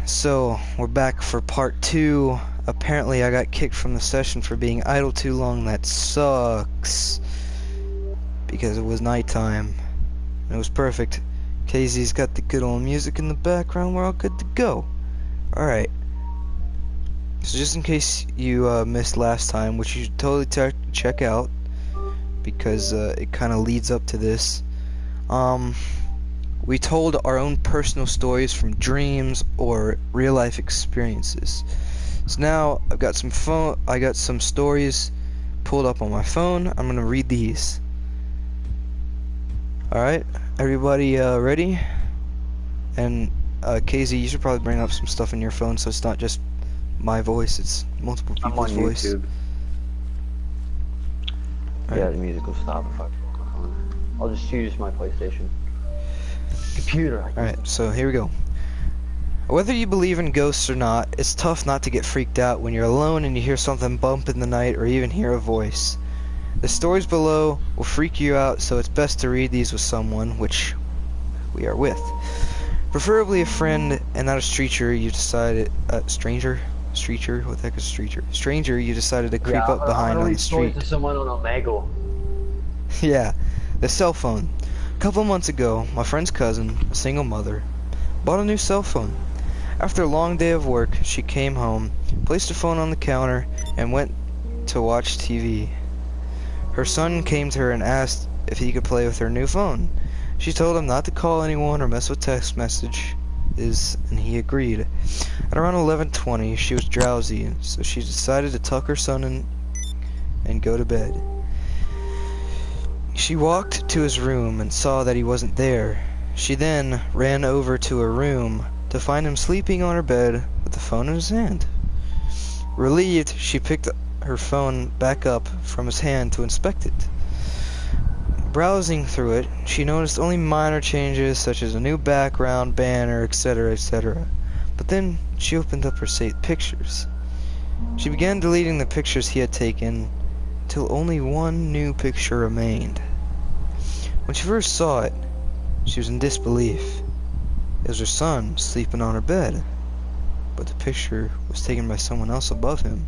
So, we're back for part 2. Apparently I got kicked from the session for being idle too long. That sucks. Because it was nighttime. It was perfect. Casey's got the good old music in the background. We're all good to go. Alright. So just in case you missed last time, which you should totally check out, because it kind of leads up to this. We told our own personal stories from dreams or real life experiences. So now I got some stories pulled up on my phone. I'm gonna read these. Alright, everybody ready? And Casey, you should probably bring up some stuff in your phone so it's not just my voice, it's multiple people's voice. I'm on YouTube. Yeah, the music will stop if I I'll just use my PlayStation. Computer. Alright, so here we go. Whether you believe in ghosts or not, it's tough not to get freaked out when you're alone and you hear something bump in the night or even hear a voice. The stories below will freak you out, so it's best to read these with someone, which we are with. Preferably a friend and not a stranger you decided... stranger? Streeter? What the heck is stranger? Stranger you decided to creep up behind on the street. To someone on Omegle. Yeah, the cell phone. A couple months ago, my friend's cousin, a single mother, bought a new cell phone. After a long day of work, she came home, placed her phone on the counter, and went to watch TV. Her son came to her and asked if he could play with her new phone. She told him not to call anyone or mess with text messages, and he agreed. At around 11:20, she was drowsy, so she decided to tuck her son in and go to bed. She walked to his room and saw that he wasn't there. She then ran over to her room to find him sleeping on her bed with the phone in his hand. Relieved, she picked her phone back up from his hand to inspect it. Browsing through it, she noticed only minor changes such as a new background, banner, etc., etc. But then she opened up her saved pictures. She began deleting the pictures he had taken till only one new picture remained. When she first saw it, she was in disbelief. It was her son sleeping on her bed, but the picture was taken by someone else above him.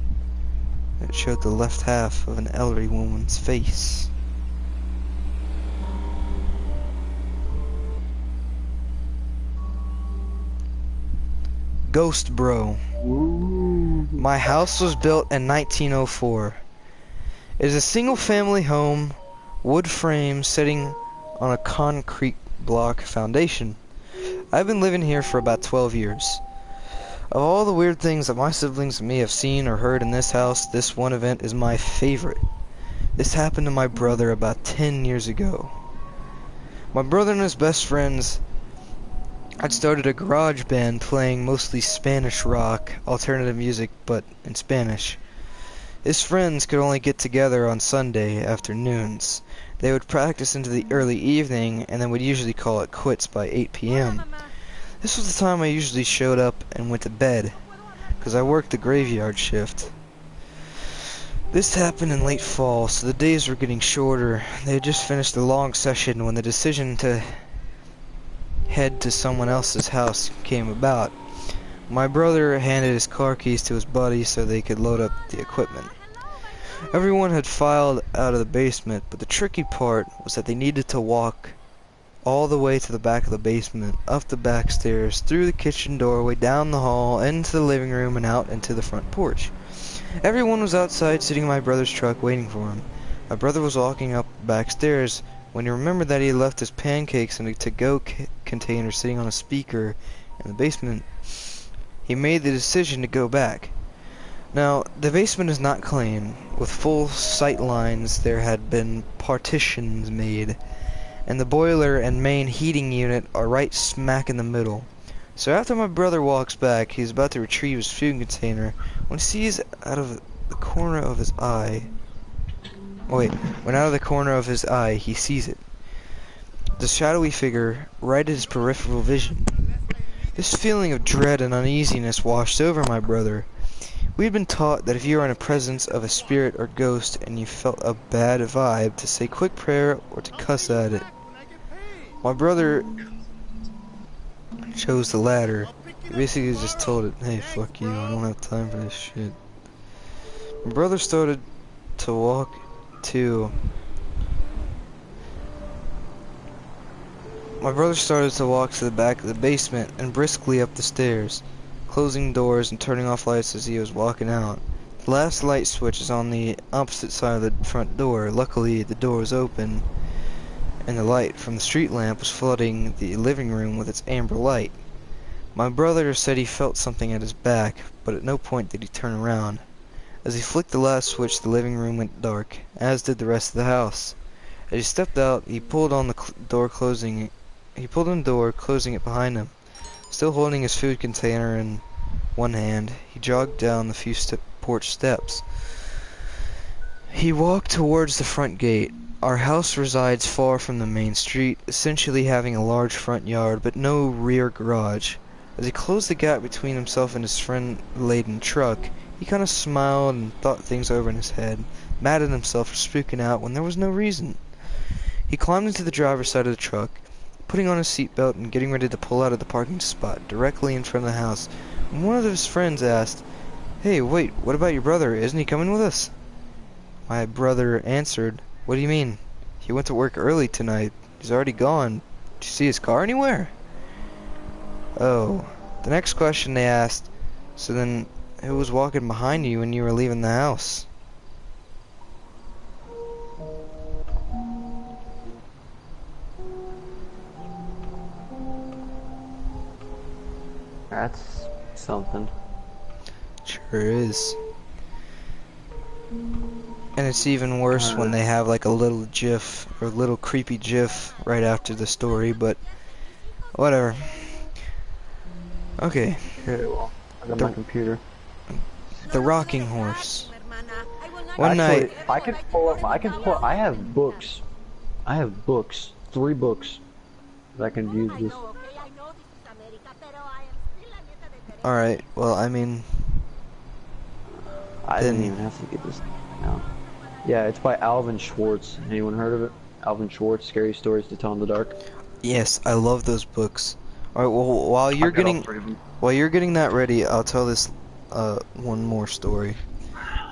It showed the left half of an elderly woman's face. Ghost Bro. Ooh. My house was built in 1904. It is a single-family home, wood frame sitting on a concrete block foundation. I've been living here for about 12 years. Of all the weird things that my siblings and me have seen or heard in this house, this one event is my favorite. This happened to my brother about 10 years ago. My brother and his best friends had started a garage band playing mostly Spanish rock, alternative music, but in Spanish. His friends could only get together on Sunday afternoons. They would practice into the early evening and then would usually call it quits by 8 p.m. This was the time I usually showed up and went to bed, because I worked the graveyard shift. This happened in late fall, so the days were getting shorter. They had just finished a long session when the decision to head to someone else's house came about. My brother handed his car keys to his buddy so they could load up the equipment. Everyone had filed out of the basement, but the tricky part was that they needed to walk all the way to the back of the basement, up the back stairs, through the kitchen doorway, down the hall, into the living room, and out into the front porch. Everyone was outside sitting in my brother's truck waiting for him. My brother was walking up the back stairs when he remembered that he had left his pancakes in a to-go container sitting on a speaker in the basement. He made the decision to go back. Now, the basement is not clean. With full sight lines, there had been partitions made, and the boiler and main heating unit are right smack in the middle. So after my brother walks back, he's about to retrieve his food container when he sees out of the corner of his eye... when out of the corner of his eye, he sees it. The shadowy figure right at his peripheral vision. This feeling of dread and uneasiness washed over my brother. We had been taught that if you are in the presence of a spirit or ghost and you felt a bad vibe, to say quick prayer or to cuss at it. My brother chose the latter. He basically just told it, hey, fuck you, I don't have time for this shit. My brother started to walk to... My brother started to walk to the back of the basement and briskly up the stairs, closing doors and turning off lights as he was walking out. The last light switch is on the opposite side of the front door. Luckily, the door was open, and the light from the street lamp was flooding the living room with its amber light. My brother said he felt something at his back, but at no point did he turn around. As he flicked the last switch, the living room went dark, as did the rest of the house. As he stepped out, he pulled on the door, closing it behind him. Still holding his food container in one hand, he jogged down the few porch steps. He walked towards the front gate. Our house resides far from the main street, essentially having a large front yard, but no rear garage. As he closed the gap between himself and his friend-laden truck, he kind of smiled and thought things over in his head, mad at himself for spooking out when there was no reason. He climbed into the driver's side of the truck, putting on his seatbelt and getting ready to pull out of the parking spot directly in front of the house, when one of his friends asked, "Hey, wait, what about your brother? Isn't he coming with us?" My brother answered, "What do you mean? He went to work early tonight. He's already gone. Did you see his car anywhere?" Oh. The next question they asked, "So then, who was walking behind you when you were leaving the house?" That's something. Sure is. And it's even worse when they have like a little GIF, or little creepy GIF right after the story, but whatever. Okay. Okay, well, I got my computer. The Rocking Horse. One night, I can pull up. I have books. 3 books that I can use this. Alright, well, I mean... I didn't even have to get this now. Yeah, it's by Alvin Schwartz. Anyone heard of it? Alvin Schwartz, Scary Stories to Tell in the Dark. Yes, I love those books. Alright, well, while you're getting that ready, I'll tell this one more story.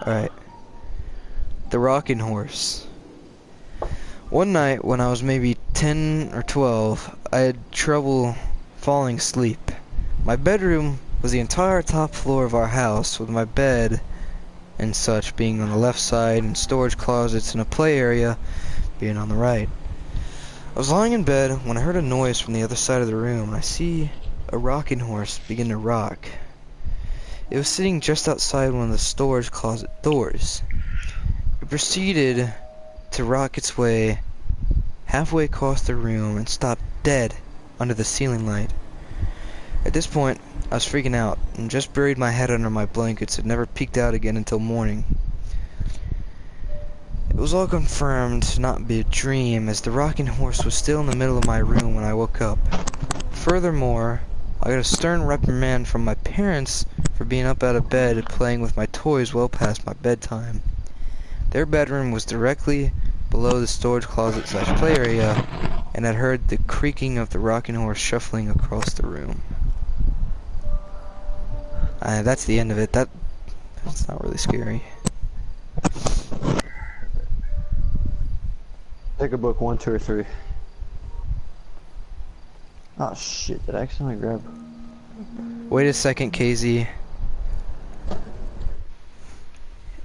Alright. The Rocking Horse. One night, when I was maybe 10 or 12, I had trouble falling asleep. My bedroom was the entire top floor of our house, with my bed and such being on the left side, and storage closets and a play area being on the right. I was lying in bed when I heard a noise from the other side of the room, and I see a rocking horse begin to rock. It was sitting just outside one of the storage closet doors. It proceeded to rock its way halfway across the room and stopped dead under the ceiling light. At this point, I was freaking out and just buried my head under my blankets and never peeked out again until morning. It was all confirmed to not be a dream, as the rocking horse was still in the middle of my room when I woke up. Furthermore, I got a stern reprimand from my parents for being up out of bed and playing with my toys well past my bedtime. Their bedroom was directly below the storage closet / play area, and I'd heard the creaking of the rocking horse shuffling across the room. That's the end of it. That's not really scary. Pick a book 1, 2, or 3. Oh shit! Did I accidentally grab? Wait a second, KZ.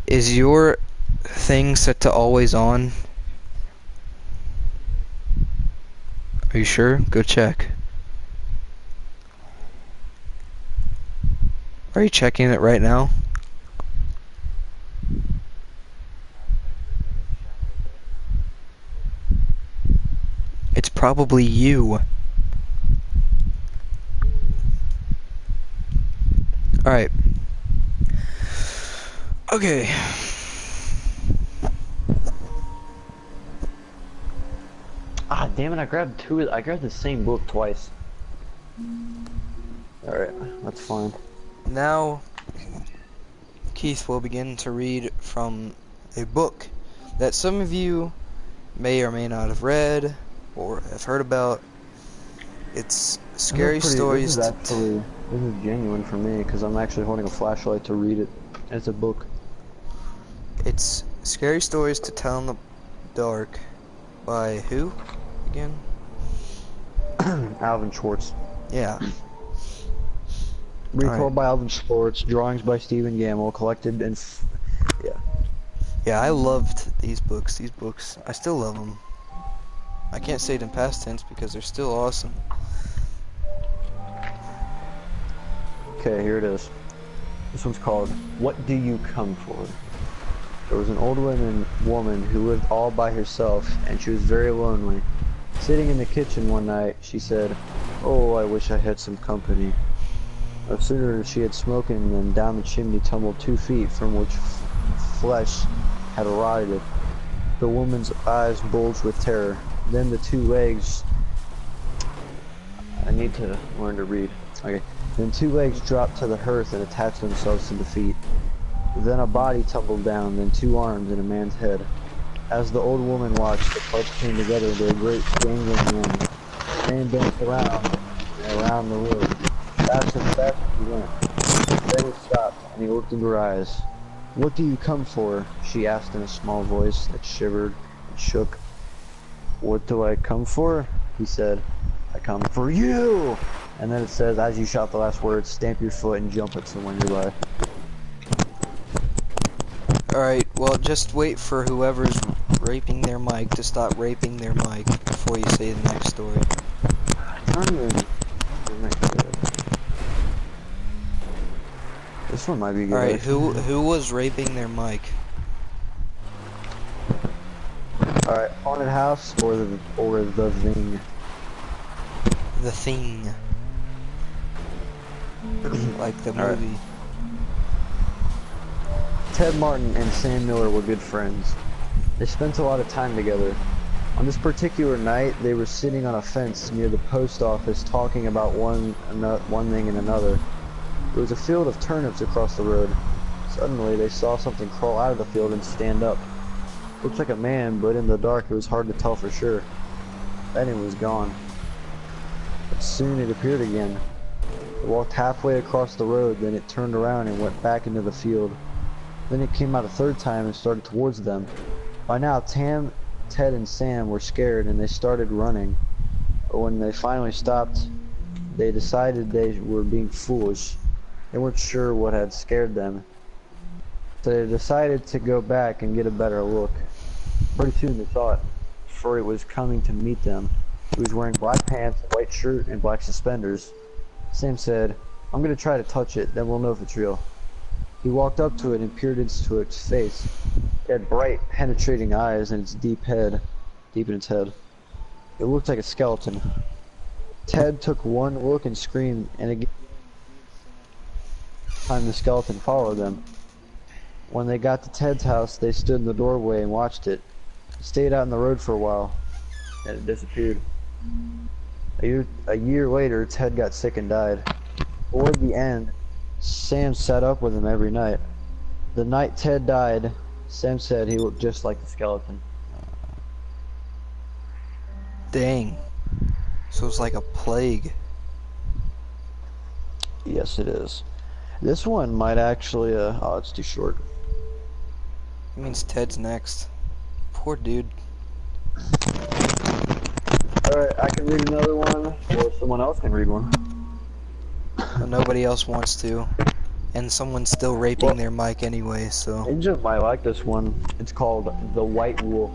Is your thing set to always on? Are you sure? Go check. Are you checking it right now? It's probably you. Alright. Okay. Ah, damn it! I grabbed the same book twice. Alright, that's fine. Now, Keith will begin to read from a book that some of you may or may not have read or have heard about. It's Scary Stories. This is genuine for me because I'm actually holding a flashlight to read it. It's a book. It's Scary Stories to Tell in the Dark by who again? Alvin Schwartz. Yeah. Retold by Alvin Schwartz. Drawings by Stephen Gamble. Collected and yeah. Yeah, I loved these books. These books, I still love them. I can't say it in past tense because they're still awesome. Okay, here it is. This one's called What Do You Come For? There was an old woman who lived all by herself, and she was very lonely. Sitting in the kitchen one night, she said, "Oh, I wish I had some company." No sooner she had spoken than down the chimney tumbled 2 feet from which flesh had rotted. The woman's eyes bulged with terror. Then the 2 legs... I need to learn to read. Okay. Then 2 legs dropped to the hearth and attached themselves to the feet. Then a body tumbled down, then 2 arms and a man's head. As the old woman watched, the parts came together into a great dangling ring. The man danced around and around the room. Faster and faster he went. Then he stopped, and he looked into her eyes. "What do you come for?" she asked in a small voice that shivered and shook. "What do I come for?" he said. "I come for you!" And then it says, as you shout the last word, stamp your foot and jump at someone nearby. Alright, well, just wait for whoever's raping their mic to stop raping their mic before you say the next story. This one might be good. Alright, who was raping their mic? Alright, haunted house or the thing? The Thing. Like the Alright. movie. Ted Martin and Sam Miller were good friends. They spent a lot of time together. On this particular night, they were sitting on a fence near the post office talking about one thing and another. There was a field of turnips across the road. Suddenly, they saw something crawl out of the field and stand up. Looked like a man, but in the dark it was hard to tell for sure. Then it was gone. But soon it appeared again. It walked halfway across the road, then it turned around and went back into the field. Then it came out a 3rd time and started towards them. By now, Ted and Sam were scared and they started running. But when they finally stopped, they decided they were being foolish. They weren't sure what had scared them. So they decided to go back and get a better look. Pretty soon they saw it, for it was coming to meet them. He was wearing black pants, a white shirt, and black suspenders. Sam said, "I'm going to try to touch it, then we'll know if it's real." He walked up to it and peered into its face. It had bright, penetrating eyes and its deep in its head. It looked like a skeleton. Ted took one look and screamed, and again the skeleton followed them. When they got to Ted's house, they stood in the doorway and watched it. It stayed out in the road for a while, and it disappeared. A year later, Ted got sick and died. Toward the end, Sam sat up with him every night. The night Ted died, Sam said he looked just like the skeleton. Dang. So it's like a plague. Yes, it is. This one might actually, oh, it's too short. It means Ted's next. Poor dude. Alright, I can read another one, or someone else can read one. But nobody else wants to. And someone's still raping their mic anyway, so. Ninja might like this one. It's called The White Wolf.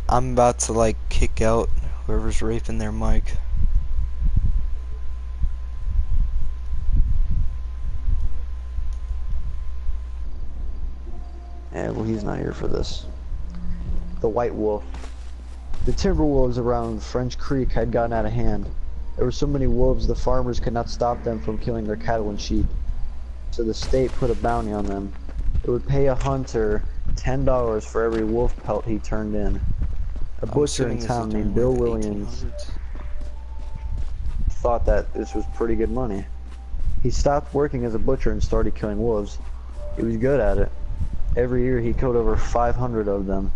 I'm about to like kick out whoever's raping their mic. Yeah, well, he's not here for this. The White Wolf. The timber wolves around French Creek had gotten out of hand. There were so many wolves the farmers could not stop them from killing their cattle and sheep. So the state put a bounty on them. It would pay a hunter $10 for every wolf pelt he turned in. A butcher in town named Bill Williams thought that this was pretty good money. He stopped working as a butcher and started killing wolves. He was good at it. Every year he killed over 500 of them.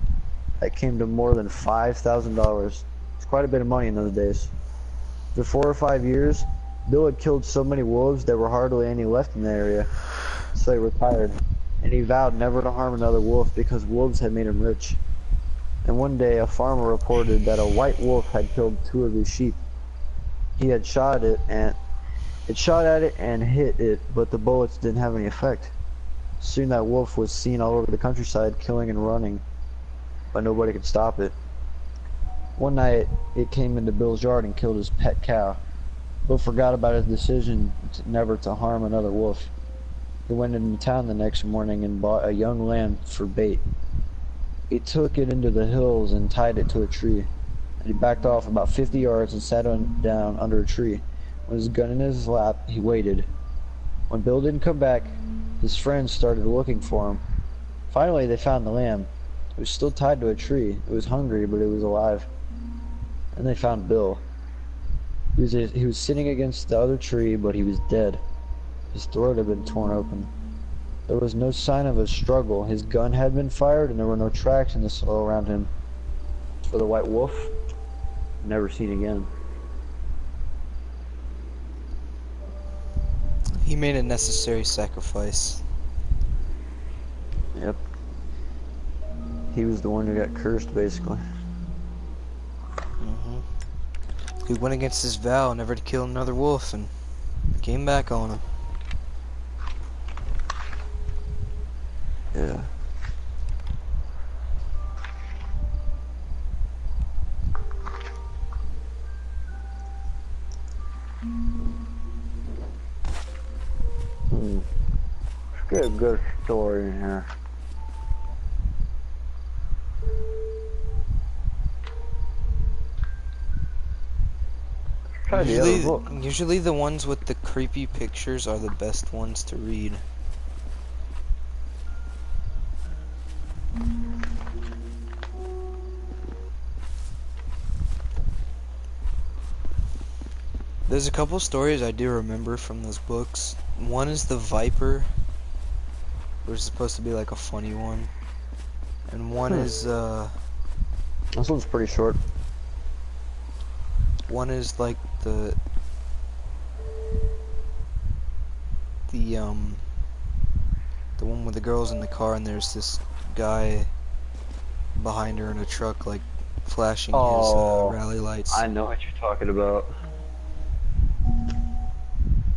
That came to more than $5,000. It's quite a bit of money in those days. For 4 or 5 years, Bill had killed so many wolves there were hardly any left in the area, so he retired. And he vowed never to harm another wolf because wolves had made him rich. And one day a farmer reported that a white wolf had killed 2 of his sheep. He had shot at it and hit it, but the bullets didn't have any effect. Soon that wolf was seen all over the countryside, killing and running, but nobody could stop it. One night, it came into Bill's yard and killed his pet cow. Bill forgot about his decision never to harm another wolf. He went into town the next morning and bought a young lamb for bait. He took it into the hills and tied it to a tree. And he backed off about 50 yards and sat down under a tree. With his gun in his lap, he waited. When Bill didn't come back, his friends started looking for him. Finally, they found the lamb. It was still tied to a tree. It was hungry, but it was alive. And they found Bill. He was sitting against the other tree, but he was dead. His throat had been torn open. There was no sign of a struggle. His gun had been fired, and there were no tracks in the soil around him. For the white wolf, never seen again. He made a necessary sacrifice. Yep. He was the one who got cursed, basically. He went against his vow never to kill another wolf and came back on him. Yeah. Let's get a good story in here. Try the other book. Usually the ones with the creepy pictures are the best ones to read. There's a couple stories I do remember from those books. One is The Viper, which is supposed to be like a funny one. And one is, This one's pretty short. one is like the one with the girls in the car and there's this guy behind her in a truck like flashing his rally lights. I know what you're talking about.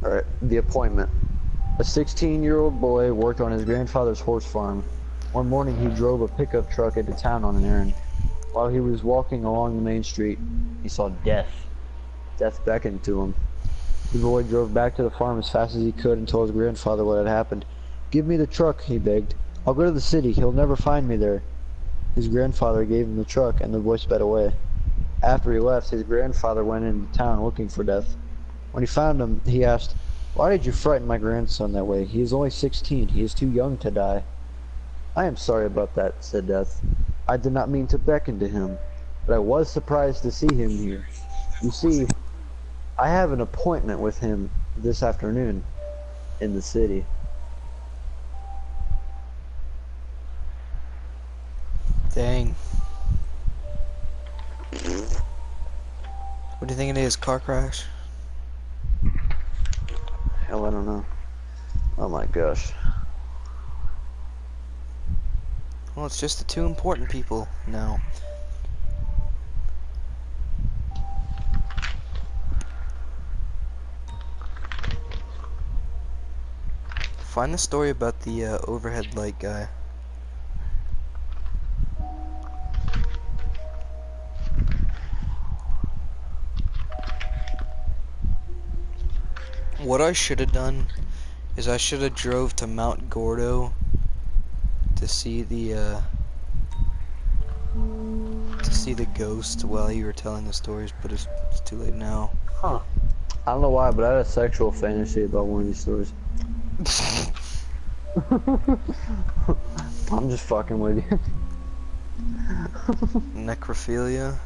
Alright, The Appointment. A 16-year-old boy worked on his grandfather's horse farm. One morning he drove a pickup truck into town on an errand. While he was walking along the main street, he saw death. Death beckoned to him. The boy drove back to the farm as fast as he could and told his grandfather what had happened. "Give me the truck," he begged. "I'll go to the city. He'll never find me there." His grandfather gave him the truck and the boy sped away. After he left, his grandfather went into town looking for Death. When he found him, he asked, "Why did you frighten my grandson that way? He is only 16. He is too young to die." "I am sorry about that," said Death. "I did not mean to beckon to him, but I was surprised to see him here. You see, I have an appointment with him this afternoon in the city." Dang. What do you think it is? Car crash? Hell, I don't know. Oh my gosh. Well, it's just the two important people now. Find the story about the overhead light guy. What I should have done is I should have drove to Mount Gordo to see the ghost while you were telling the stories, but it's too late now. Huh. I don't know why, but I had a sexual fantasy about one of these stories. I'm just fucking with you. Necrophilia?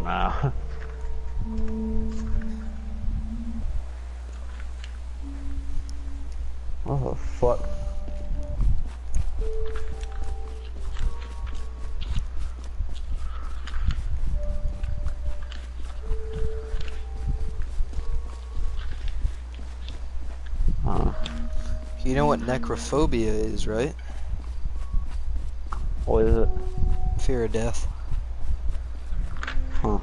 Nah. What the fuck? You know what necrophobia is, right? What is it? Fear of death. Huh.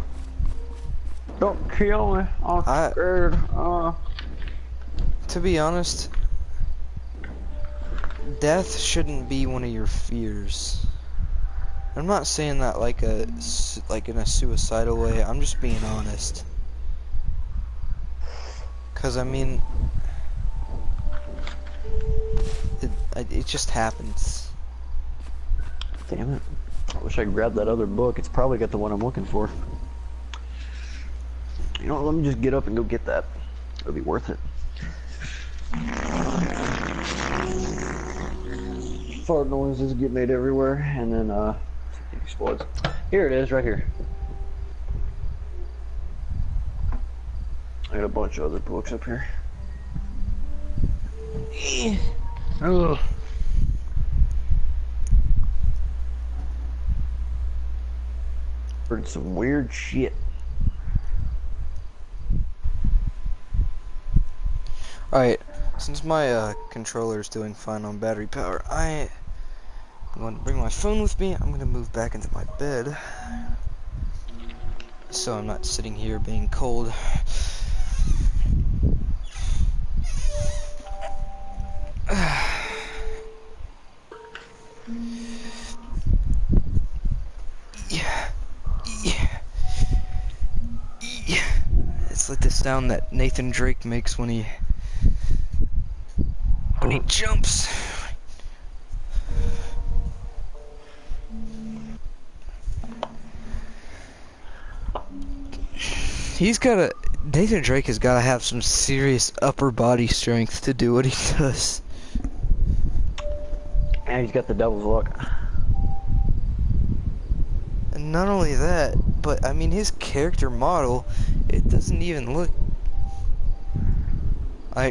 Don't kill me. I'm scared. To be honest, death shouldn't be one of your fears. I'm not saying that like in a suicidal way. I'm just being honest. 'Cause I mean, it just happens. Damn it. I wish I grabbed that other book. It's probably got the one I'm looking for. You know what, let me just get up and go get that. It'll be worth it. Fart noises get made everywhere, and then it explodes. Here it is, right here. I got a bunch of other books up here. Ugh. Heard some weird shit. Alright, since my controller is doing fine on battery power, I'm going to bring my phone with me. I'm going to move back into my bed, so I'm not sitting here being cold. It's like the sound that Nathan Drake makes when he jumps. Nathan Drake has got to have some serious upper body strength to do what he does. And he's got the devil's look. And not only that, but I mean his character model, it doesn't even look.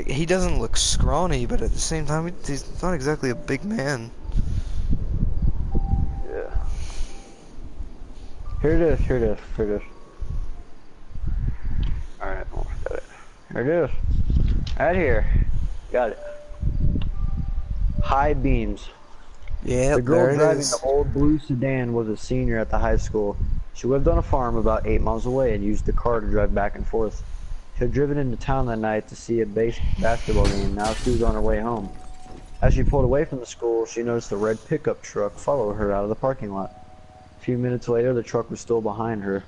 He doesn't look scrawny, but at the same time, he's not exactly a big man. Yeah. Here it is. Here it is. Here it is. All right, got it. Here it is. Right here. Got it. High beams. Yeah, the girl there it driving is. the old blue sedan was a senior at the high school. She lived on a farm about 8 miles away and used the car to drive back and forth. She had driven into town that night to see a basketball game. Now she was on her way home. As she pulled away from the school, she noticed a red pickup truck follow her out of the parking lot. A few minutes later, the truck was still behind her.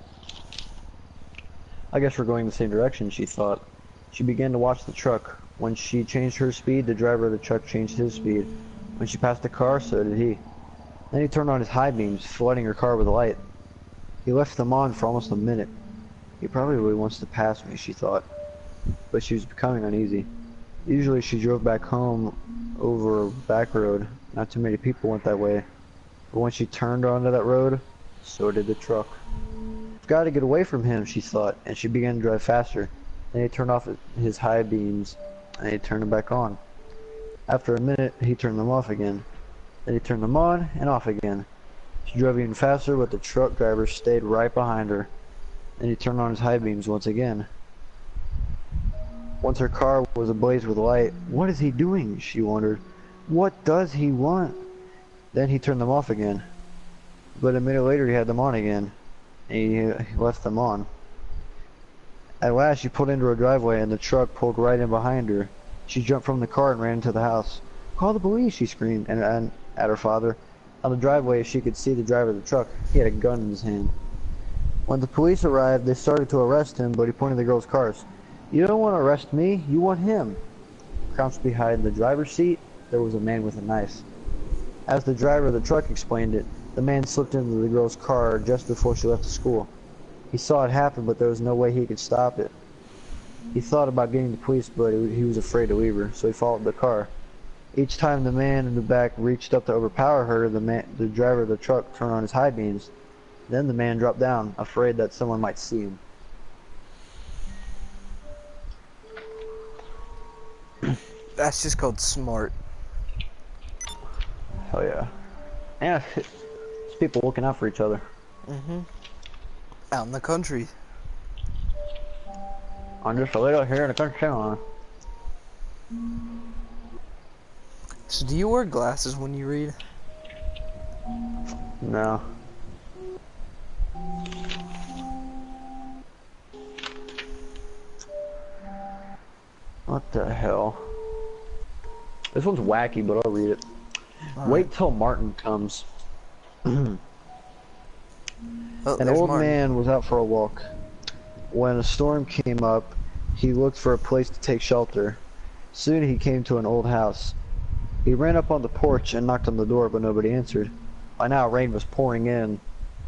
I guess we're going the same direction, she thought. She began to watch the truck. When she changed her speed, the driver of the truck changed his speed. When she passed the car, so did he. Then he turned on his high beams, flooding her car with light. He left them on for almost a minute. He probably wants to pass me, she thought. But she was becoming uneasy. Usually she drove back home over a back road. Not too many people went that way. But when she turned onto that road, so did the truck. I've got to get away from him, she thought, and she began to drive faster. Then he turned off his high beams, and he turned them back on. After a minute, he turned them off again. Then he turned them on and off again. She drove even faster, but the truck driver stayed right behind her. Then he turned on his high beams once again. Once her car was ablaze with light. What is he doing? She wondered. What does he want? Then he turned them off again. But a minute later he had them on again. And he left them on. At last she pulled into her driveway and the truck pulled right in behind her. She jumped from the car and ran into the house. Call the police, she screamed, and at her father. On the driveway she could see the driver of the truck. He had a gun in his hand. When the police arrived, they started to arrest him, but he pointed the girls' cars. You don't want to arrest me, you want him. Crouched behind the driver's seat, there was a man with a knife. As the driver of the truck explained it, the man slipped into the girl's car just before she left the school. He saw it happen, but there was no way he could stop it. He thought about getting the police, but he was afraid to leave her, so he followed the car. Each time the man in the back reached up to overpower her, the driver of the truck turned on his high beams. Then the man dropped down, afraid that someone might see him. That's just called smart. Hell yeah. Yeah, it's people looking out for each other. Mm-hmm. Out in the country. I'm just a little here in the country town. So do you wear glasses when you read? No. What the hell? This one's wacky, but I'll read it. Wait till Martin comes. Oh, An there's old Martin. man was out for a walk. When a storm came up, he looked for a place to take shelter. Soon he came to an old house. He ran up on the porch and knocked on the door, but nobody answered. By now, rain was pouring in,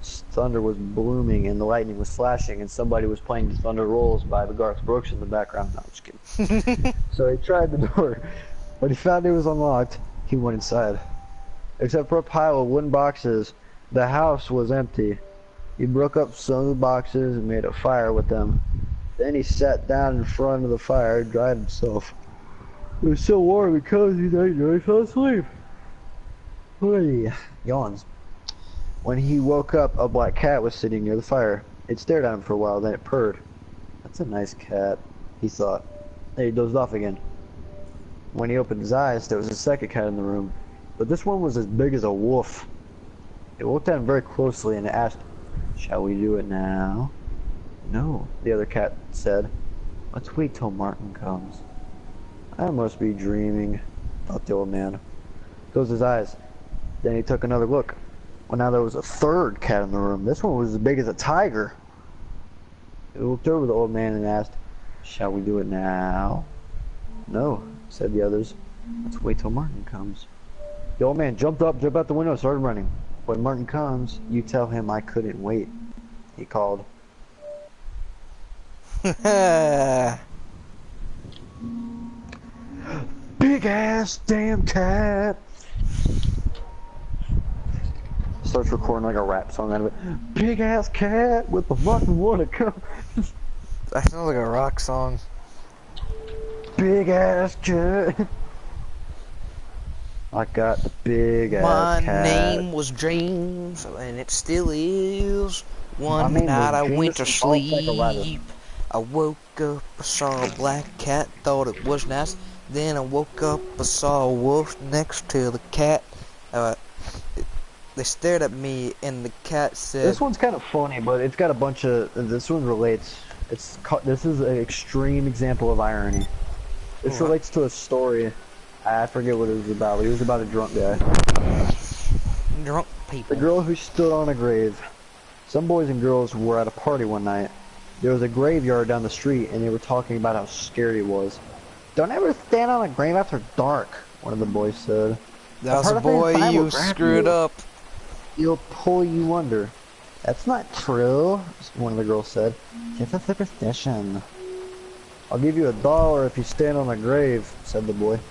thunder was booming, and the lightning was flashing, and somebody was playing Thunder Rolls by the Garth Brooks in the background. No, I'm just kidding. So he tried the door, but he found it was unlocked. He went inside. Except for a pile of wooden boxes, the house was empty. He broke up some of the boxes and made a fire with them. Then he sat down in front of the fire and dried himself. It was so warm and cozy that he fell asleep. Hey, yawns. When he woke up, a black cat was sitting near the fire. It stared at him for a while, then it purred. That's a nice cat, he thought. Then he dozed off again. When he opened his eyes, there was a second cat in the room, but this one was as big as a wolf. It looked at him very closely and asked, "Shall we do it now?" "No," the other cat said. "Let's wait till Martin comes." "I must be dreaming," thought the old man. Closed his eyes. Then he took another look. Well, now there was a third cat in the room. This one was as big as a tiger. He looked over the old man and asked, "Shall we do it now?" "No," said the others. "Let's wait till Martin comes." The old man jumped up, jumped out the window, and started running. "When Martin comes, you tell him I couldn't wait," he called. Big ass damn cat. Starts recording like a rap song out of it. Big ass cat with the fucking water come. That sounds like a rock song. Big ass cat. I got the big ass My cat. name was James, and it still is. My One name night I was went to James, and I was like a ladder. sleep. I woke up, I saw a black cat, thought it was nice. Then I woke up, I saw a wolf next to the cat. They stared at me, and the cat said... This one's kind of funny, but it's got a bunch of... This one relates. This is an extreme example of irony. This relates to a story. I forget what it was about, but it was about a drunk guy. Drunk people. The girl who stood on a grave. Some boys and girls were at a party one night. There was a graveyard down the street, and they were talking about how scary it was. "Don't ever stand on a grave after dark," one of the boys said. That was a boy, you screwed up. "He'll pull you under." "That's not true," one of the girls said. "It's a superstition." "I'll give you $1 if you stand on a grave," said the boy.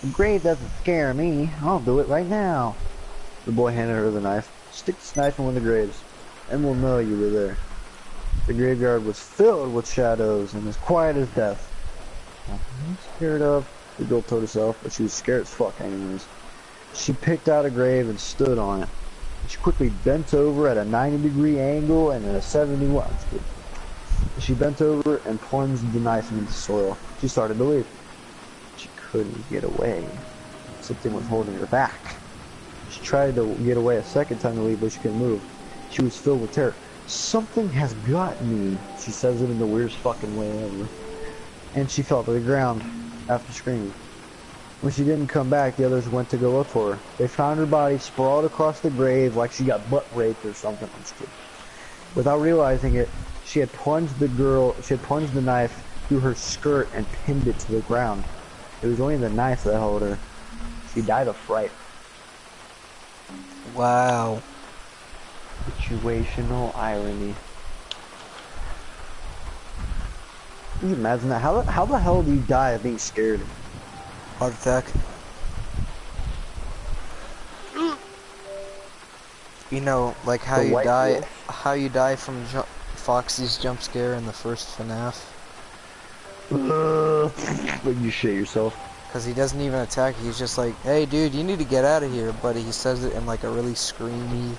"The grave doesn't scare me. I'll do it right now." The boy handed her the knife. "Stick this knife in one of the graves, and we'll know you were there." The graveyard was filled with shadows and as quiet as death. "Nothing I'm scared of," the girl told herself, but she was scared as fuck anyways. She picked out a grave and stood on it. She quickly bent over at a 90-degree angle and at a 71. She bent over and plunged the knife into the soil. She started to leave. She couldn't get away. Something was holding her back. She tried to get away a second time to leave, but she couldn't move. She was filled with terror. "Something has got me," she says it in the weirdest fucking way ever. And she fell to the ground after screaming. When she didn't come back, the others went to go look for her. They found her body sprawled across the grave like she got butt raped or something. I'm just kidding. Without realizing it, she had plunged the knife through her skirt and pinned it to the ground. It was only the knife that held her. She died of fright. Wow. Situational irony. Can you imagine that? How the hell do you die of being scared? Heart attack. You know, like how The you white die, wolf? how you die from Foxy's jump scare in the first FNAF. Like you shit yourself. Because he doesn't even attack, he's just like, "Hey dude, you need to get out of here," but he says it in like a really screamy,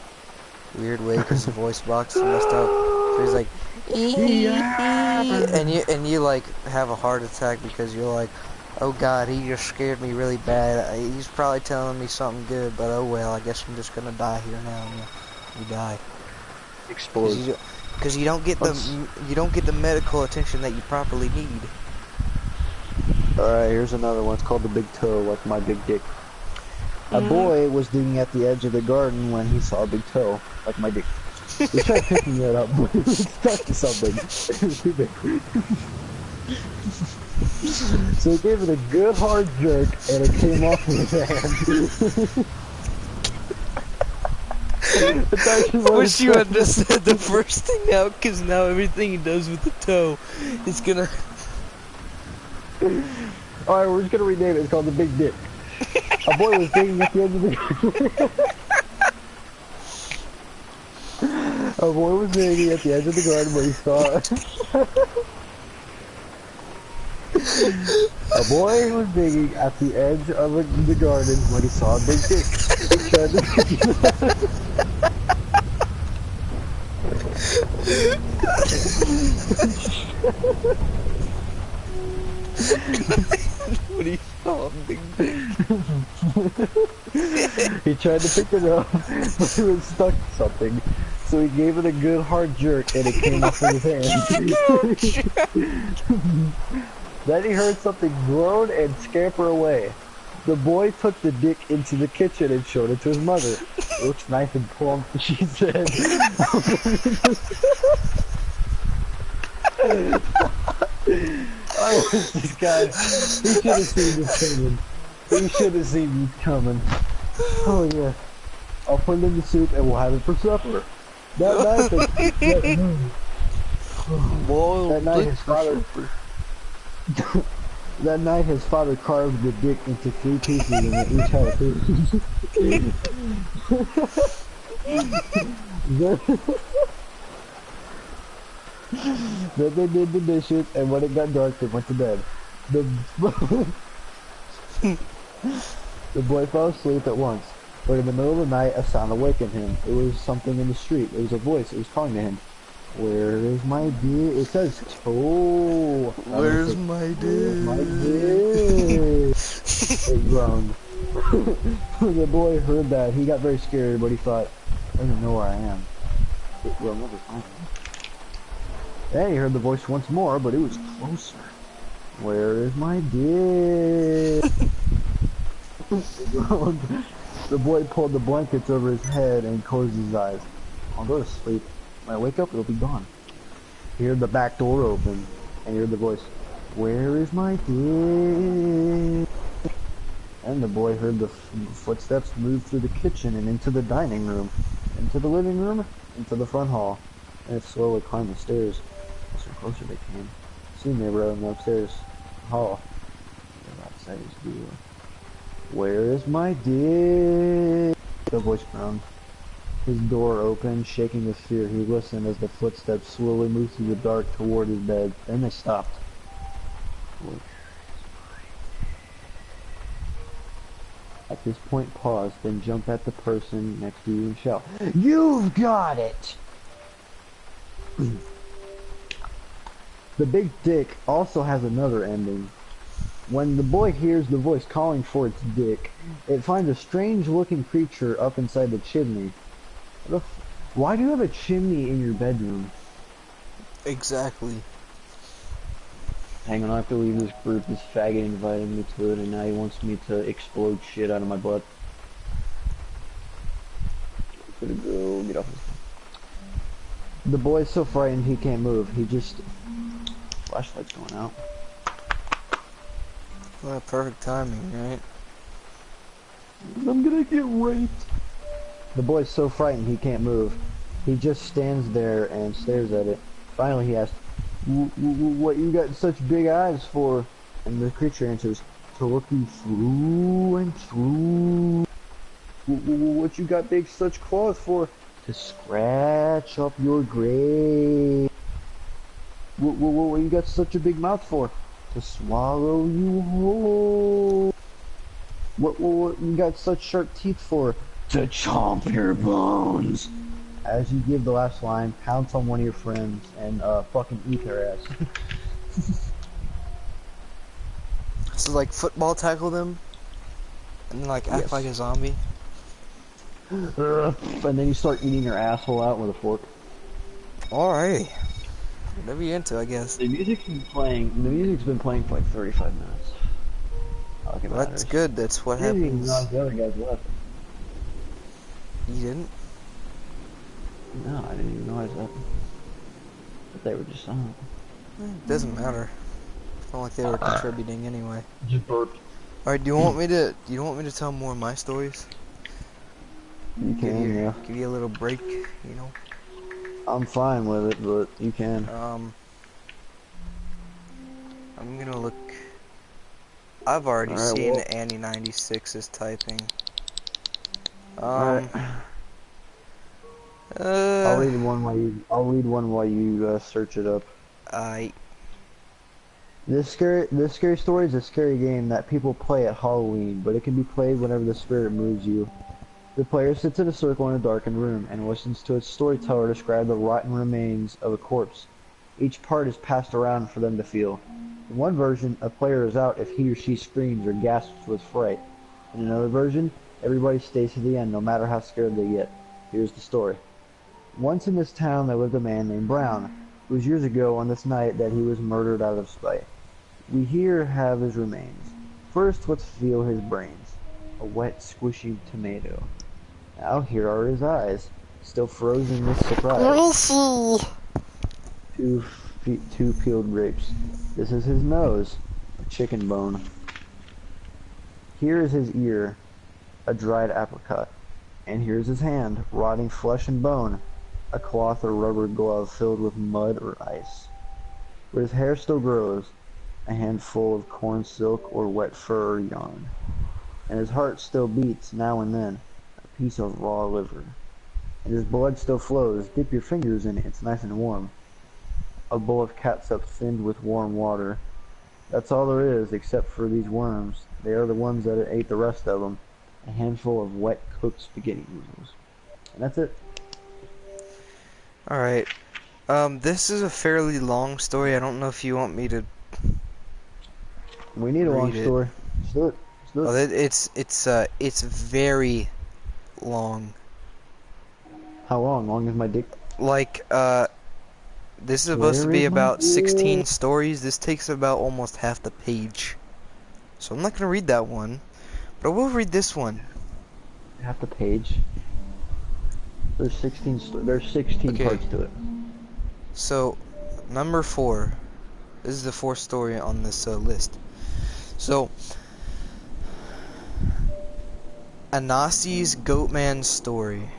weird way because the voice box is messed up. So he's like, and you like have a heart attack because you're like, Oh God, he just scared me really bad. He's probably telling me something good, but oh well. I guess I'm just gonna die here now. Yeah, you die. Explode. Cause you don't get the medical attention that you properly need. Alright, here's another one. It's called the big toe, like my big dick. A boy was digging at the edge of the garden when he saw a big toe, like my dick. He tried picking it up, but it was stuck to something. It was too big. So he gave it a good hard jerk, and it came off of his hand. I wish you had just said the first thing out, cause now everything he does with the toe is gonna... Alright, we're just gonna rename it. It's called the Big Dick. A boy was digging at the edge of the garden. A boy was digging at the edge of the garden when he saw... A boy was digging at the edge of the garden when he saw a big dick. He tried to pick it up. What do you call a big dick? He tried to pick it up, but it was stuck to something. So he gave it a good hard jerk and it came off of his hand. Then he heard something groan and scamper away. The boy took the dick into the kitchen and showed it to his mother. It looks nice and plump, she said. I wish this guy, he should have seen this coming. He should have seen this coming. Oh yeah. I'll put it in the soup and we'll have it for supper. That night his father carved the dick into 3 pieces and they each had a piece. Then they did the dishes, and when it got dark, they went to bed. The boy fell asleep at once, but in the middle of the night, a sound awakened him. It was something in the street. It was a voice. It was calling to him. Where is my dick? It says toe. Where's my dick? Where's my dick? It groaned. The boy heard that. He got very scared, but he thought, I don't know where I am. It will never find me. Then he heard the voice once more, but it was closer. Where is my dick? The boy pulled the blankets over his head and closed his eyes. I'll go to sleep. When I wake up, it'll be gone. He heard the back door open, and he heard the voice, where is my dick? And the boy heard the footsteps move through the kitchen and into the dining room, into the living room, into the front hall, and it slowly climbed the stairs. The closer they came. Soon they were in the upstairs hall. They were outside his door. Where is my dick? The voice groaned. His door opened, shaking with fear. He listened as the footsteps slowly moved through the dark toward his bed. Then they stopped. Where is my dick? At this point, pause, then jump at the person next to you and shout, "You've got it!" The big dick also has another ending. When the boy hears the voice calling for its dick, it finds a strange-looking creature up inside the chimney. Why do you have a chimney in your bedroom? Exactly. Hang on, I have to leave this group. This faggot invited me to it, and now he wants me to explode shit out of my butt. I'm gonna go get off this. The boy's so frightened he can't move. He just... Flashlight's going out. Well, perfect timing, right? I'm gonna get raped. The boy's so frightened he can't move. He just stands there and stares at it. Finally he asks, what you got such big eyes for? And the creature answers, to look you through and through. What you got big such claws for? To scratch up your grave. What you got such a big mouth for? To swallow you whole. What you got such sharp teeth for? To chomp your bones. As you give the last line, pounce on one of your friends and fucking eat their ass. So like football tackle them, and then like act Yes. like a zombie. And then you start eating your asshole out with a fork. Alrighty. Whatever you're into, I guess. The music's been playing. The music's been playing for like 35 minutes. Not like it Well, that's matters. good. That's what I didn't even happens. realize the other guys left. You didn't? No, I didn't even realize that. But they were just on. Doesn't matter. It's not like they were contributing anyway. Just burped. Alright, do you want me to tell more of my stories? You can, yeah. Give you a little break, you know? I'm fine with it, but you can. I'm gonna look. I've already Alright, seen well- Annie 96 is typing. Alright. I'll read one while you search it up. I This scary story is a scary game that people play at Halloween, but it can be played whenever the spirit moves you. The player sits in a circle in a darkened room and listens to its storyteller describe the rotten remains of a corpse. Each part is passed around for them to feel. In one version, a player is out if he or she screams or gasps with fright. In another version, everybody stays to the end no matter how scared they get. Here's the story. Once in this town there lived a man named Brown. It was years ago on this night that he was murdered out of spite. We here have his remains. First, let's feel his brains. A wet, squishy tomato. Now here are his eyes, still frozen with surprise. Two peeled grapes. This is his nose, a chicken bone. Here is his ear, a dried apricot. And here's his hand, rotting flesh and bone, a cloth or rubber glove filled with mud or ice. Where his hair still grows, a handful of corn silk or wet fur or yarn. And his heart still beats now and then, a piece of raw liver. And his blood still flows, dip your fingers in it, it's nice and warm. A bowl of catsup thinned with warm water. That's all there is, except for these worms. They are the ones that ate the rest of them. A handful of wet cooked spaghetti noodles. And that's it. Alright. This is a fairly long story. I don't know if you want me to We need a long read it. story. Let's do it. Let's do it. it's very long. How long? Long as my dick? Like, this is supposed to Where be is my about 16 dick? stories. This takes about almost half the page. So I'm not gonna read that one, but I will read this one. Half the page. There's 16. There's 16 Okay. parts to it. So, number 4. This is the 4th story on this list. So, Anasi's Goatman story.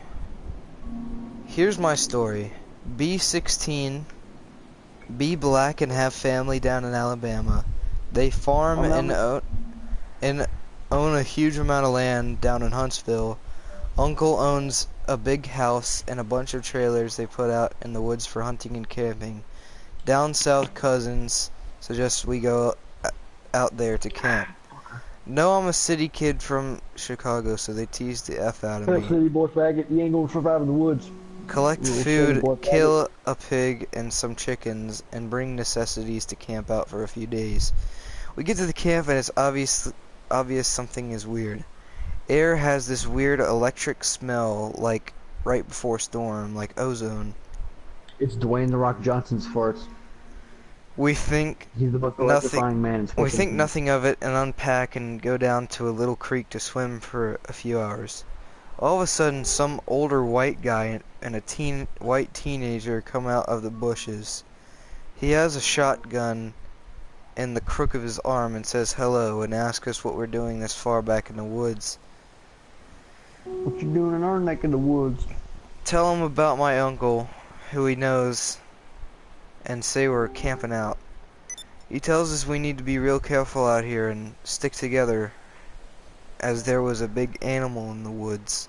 Here's my story. Be 16, be black and have family down in Alabama. They farm and own a huge amount of land down in Huntsville. Uncle owns a big house and a bunch of trailers they put out in the woods for hunting and camping. Down south, cousins suggest we go out there to camp. No, I'm a city kid from Chicago, so they tease the F out of Hey, me. city boy faggot, you ain't gonna survive in the woods. Collect You little food, city boy kill a pig and some chickens, and bring necessities to camp out for a few days. We get to the camp and it's obvious something is weird. Air has this weird electric smell, like right before storm, like ozone. It's Dwayne the Rock Johnson's farts. We think He's the most electrifying man in sports. We think nothing of it and unpack and go down to a little creek to swim for a few hours. All of a sudden, some older white guy and a white teenager come out of the bushes. He has a shotgun in the crook of his arm and says hello and asks us what we're doing this far back in the woods. What you doing in our neck of the woods? Tell him about my uncle, who he knows, and say we're camping out. He tells us we need to be real careful out here and stick together, as there was a big animal in the woods.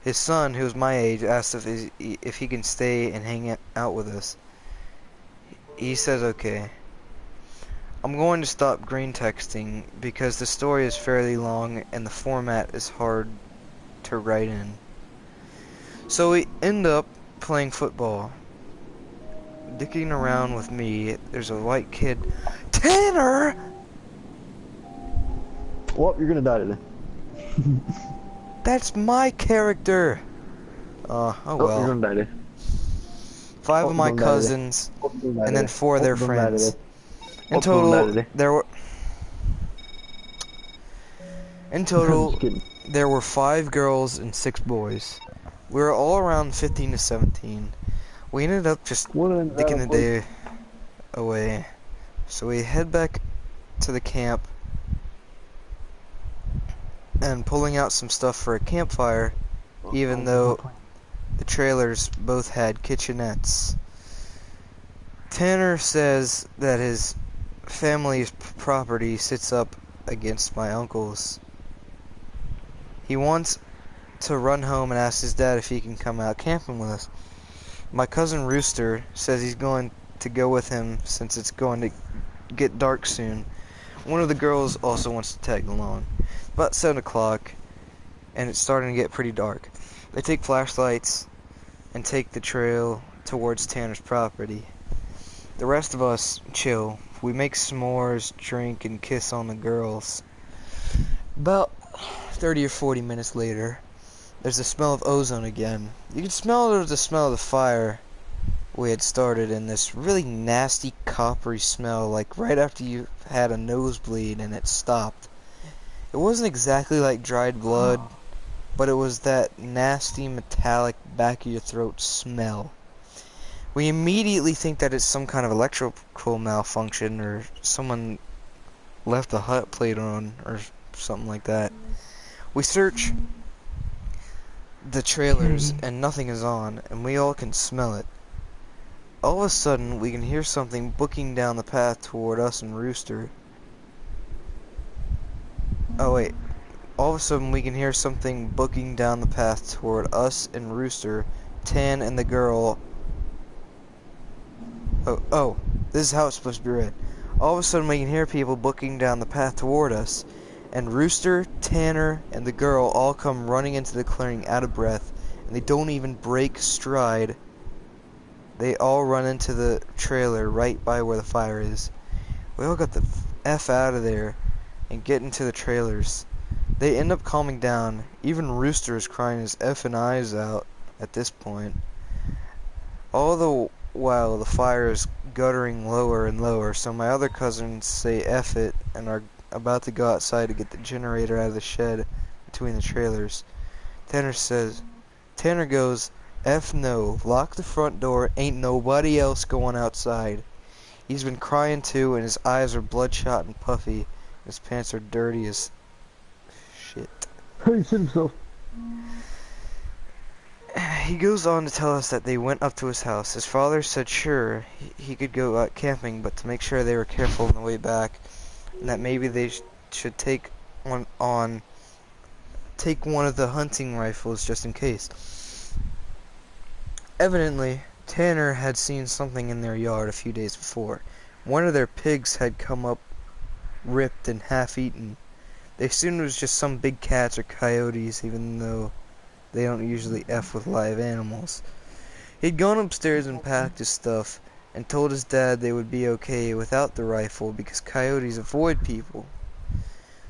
His son, who's my age, asks if he can stay and hang out with us. He says okay. I'm going to stop green texting because the story is fairly long and the format is hard to write in. So we end up playing football. Dicking around with me, there's a white kid. Tanner! Well, you're gonna die today. That's my character. Oh Oh, you're well. gonna die today. 5 Oh, of you're my gonna die today. cousins, Oh, you're gonna die and then today. 4 of Oh, their you're gonna die friends. today. In Oh, you're gonna die total, today. there were. In I'm total, just kidding. there were 5 girls and 6 boys. We were all around 15 to 17. We ended up just One of them dicking the boys. day away. So we head back to the camp and pulling out some stuff for a campfire, even though the trailers both had kitchenettes. Tanner says that his family's property sits up against my uncle's. He wants to run home and ask his dad if he can come out camping with us. My cousin Rooster says he's going to go with him since it's going to get dark soon. One of the girls also wants to tag along. About 7 o'clock, and it's starting to get pretty dark. They take flashlights and take the trail towards Tanner's property. The rest of us chill. We make s'mores, drink, and kiss on the girls. About 30 or 40 minutes later, there's the smell of ozone again. You can smell the smell of the fire we had started, and this really nasty coppery smell, like right after you had a nosebleed and it stopped. It wasn't exactly like dried blood, but it was that nasty metallic back of your throat smell. We immediately think that it's some kind of electrical malfunction, or someone left the hot plate on, or something like that. We search the trailers and nothing is on, and we all can smell it. All of a sudden, we can hear something booking down the path toward us and Rooster. Oh wait. All of a sudden, we can hear something booking down the path toward us and Rooster, Tan and the girl. Oh, this is how it's supposed to be read. All of a sudden, we can hear people booking down the path toward us, and Rooster, Tanner, and the girl all come running into the clearing out of breath, and they don't even break stride. They all run into the trailer right by where the fire is. We all got the F out of there and get into the trailers. They end up calming down. Even Rooster is crying his effing eyes out at this point. All the while, the fire is guttering lower and lower, so my other cousins say F it and are about to go outside to get the generator out of the shed between the trailers. Tanner goes, F no, lock the front door, ain't nobody else going outside. He's been crying too, and his eyes are bloodshot and puffy. His pants are dirty as shit. He shit himself. He goes on to tell us that they went up to his house. His father said sure, he could go out camping, but to make sure they were careful on the way back, and that maybe they should take one of the hunting rifles just in case. Evidently, Tanner had seen something in their yard a few days before. One of their pigs had come up ripped and half-eaten. They assumed it was just some big cats or coyotes, even though they don't usually F with live animals. He'd gone upstairs and packed his stuff, and told his dad they would be okay without the rifle because coyotes avoid people.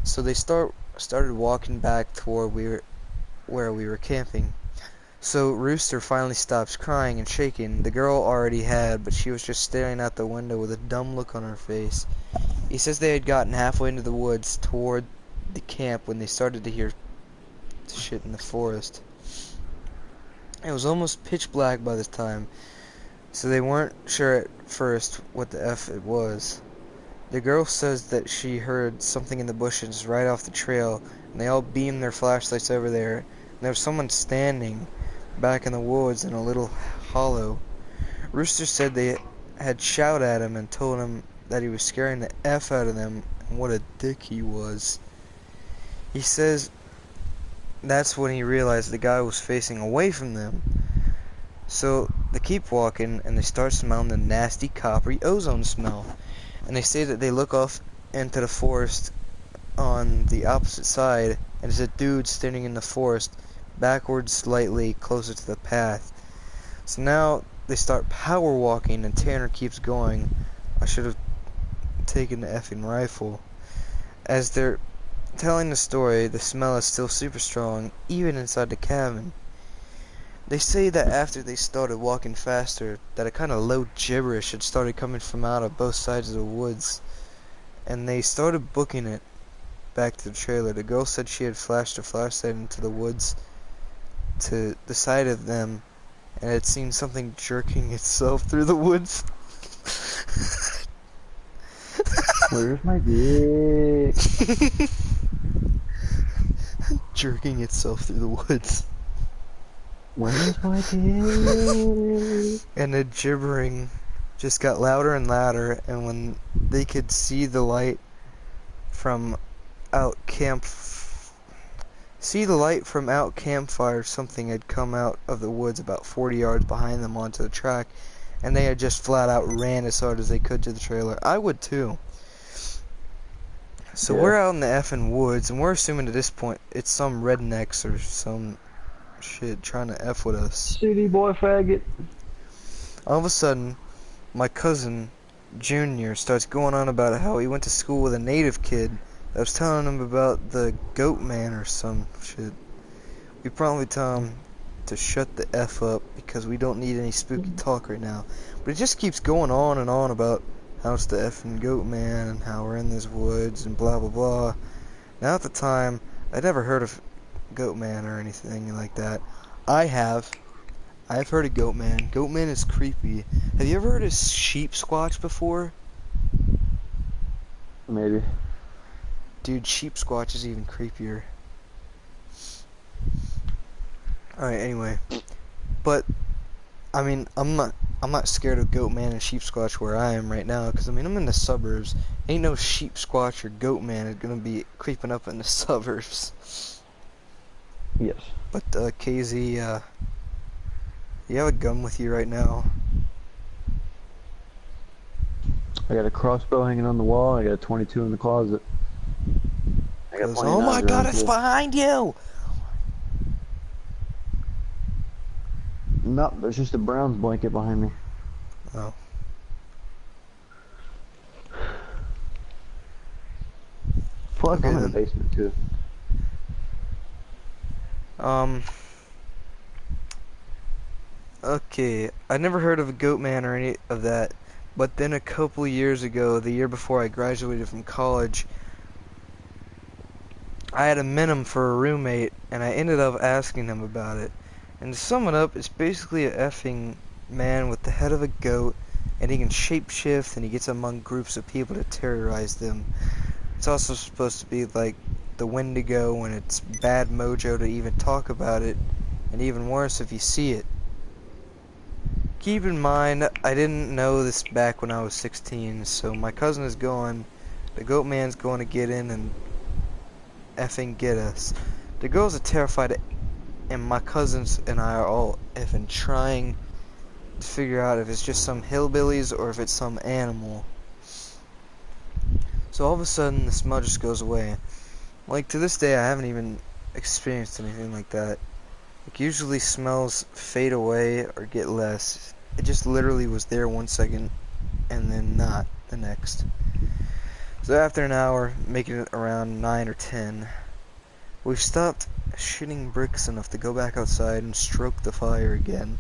So they started walking back toward where we were camping. So Rooster finally stops crying and shaking. The girl already had, but she was just staring out the window with a dumb look on her face. He says they had gotten halfway into the woods toward the camp when they started to hear shit in the forest. It was almost pitch black by this time, so they weren't sure at first what the F it was. The girl says that she heard something in the bushes right off the trail, and they all beamed their flashlights over there, and there was someone standing back in the woods in a little hollow. Rooster said they had shouted at him and told him that he was scaring the F out of them, and what a dick he was. He says that's when he realized the guy was facing away from them. So they keep walking, and they start smelling the nasty coppery ozone smell. And they say that they look off into the forest on the opposite side, and there's a dude standing in the forest, backwards slightly, closer to the path. So now they start power walking, and Tanner keeps going. I should have taken the effing rifle. As they're telling the story, the smell is still super strong, even inside the cabin. They say that after they started walking faster, that a kind of low gibberish had started coming from out of both sides of the woods, and they started booking it back to the trailer. The girl said she had flashed a flashlight into the woods to the side of them, and had seen something jerking itself through the woods. Where's my dick? Jerking itself through the woods. Where's my dick? And the gibbering just got louder and louder, and when they could see the light from out campfire, something had come out of the woods about 40 yards behind them onto the track, and they had just flat out ran as hard as they could to the trailer. I would too. So Yeah. we're out in the effing woods, and we're assuming at this point it's some rednecks or some shit trying to F with us. City boy faggot. All of a sudden, my cousin, Junior, starts going on about how he went to school with a native kid that was telling him about the goat man or some shit. We promptly tell him to shut the F up because we don't need any spooky talk right now. But it just keeps going on and on about how it's the effing goat man and how we're in these woods and blah blah blah. Now at the time, I'd never heard of goat man or anything like that. I've heard of goat man. Goat man is creepy. Have you ever heard of sheep squatch before? Maybe. Dude, sheep squatch is even creepier. Alright, anyway. But I mean, I'm not scared of goat man and sheep squatch where I am right now, because I mean I'm in the suburbs. Ain't no sheep squatch or goat man is gonna be creeping up in the suburbs. Yes. But KZ, you have a gun with you right now. I got a crossbow hanging on the wall. I got a 22 in the closet. I got Oh my god, it's behind you! No, there's just a Browns blanket behind me. Oh. Plus, Okay, I'm in the then. basement too. Okay, I never heard of a goat man or any of that, but then a couple of years ago, the year before I graduated from college, I had a Minim for a roommate, and I ended up asking him about it. And to sum it up, it's basically a effing man with the head of a goat, and he can shapeshift, and he gets among groups of people to terrorize them. It's also supposed to be like the Wendigo, and it's bad mojo to even talk about it, and even worse if you see it. Keep in mind, I didn't know this back when I was 16, so my cousin is going, the goat man's going to get in and effing get us. The girls are terrified, and my cousins and I are all effing trying to figure out if it's just some hillbillies or if it's some animal. So all of a sudden, the smell just goes away. Like, to this day, I haven't even experienced anything like that. Like, usually smells fade away or get less. It just literally was there 1 second and then not the next. So after an hour, making it around 9 or 10, we've stopped shitting bricks enough to go back outside and stroke the fire again.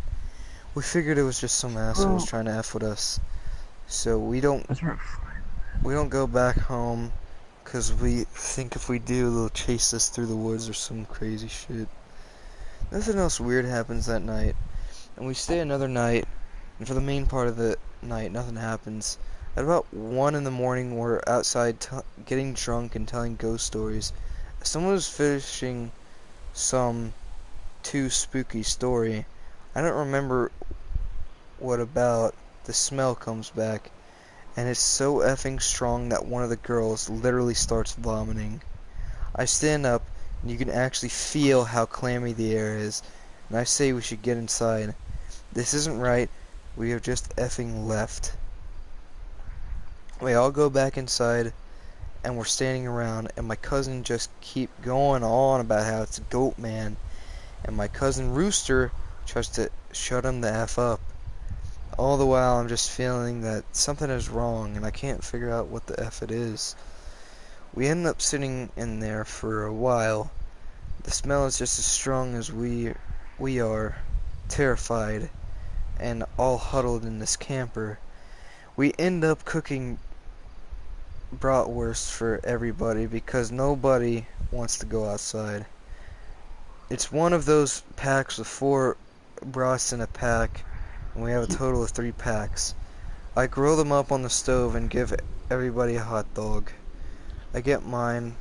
We figured it was just some assholes trying to F with us. So we don't go back home, because we think if we do, they'll chase us through the woods or some crazy shit. Nothing else weird happens that night, and we stay another night, and for the main part of the night, nothing happens. At about 1 in the morning, we're outside getting drunk and telling ghost stories. Someone was finishing some too spooky story. I don't remember what about. The smell comes back, and it's so effing strong that one of the girls literally starts vomiting. I stand up, and you can actually feel how clammy the air is, and I say we should get inside. This isn't right. We have just effing left. We all go back inside, and we're standing around, and my cousin just keep going on about how it's a goat man, and my cousin Rooster tries to shut him the F up. All the while I'm just feeling that something is wrong, and I can't figure out what the F it is. We end up sitting in there for a while. The smell is just as strong as we are, terrified, and all huddled in this camper. We end up cooking bratwurst for everybody because nobody wants to go outside. It's one of those packs with 4 brats in a pack, and we have a total of 3 packs. I grill them up on the stove and give everybody a hot dog. I get mine.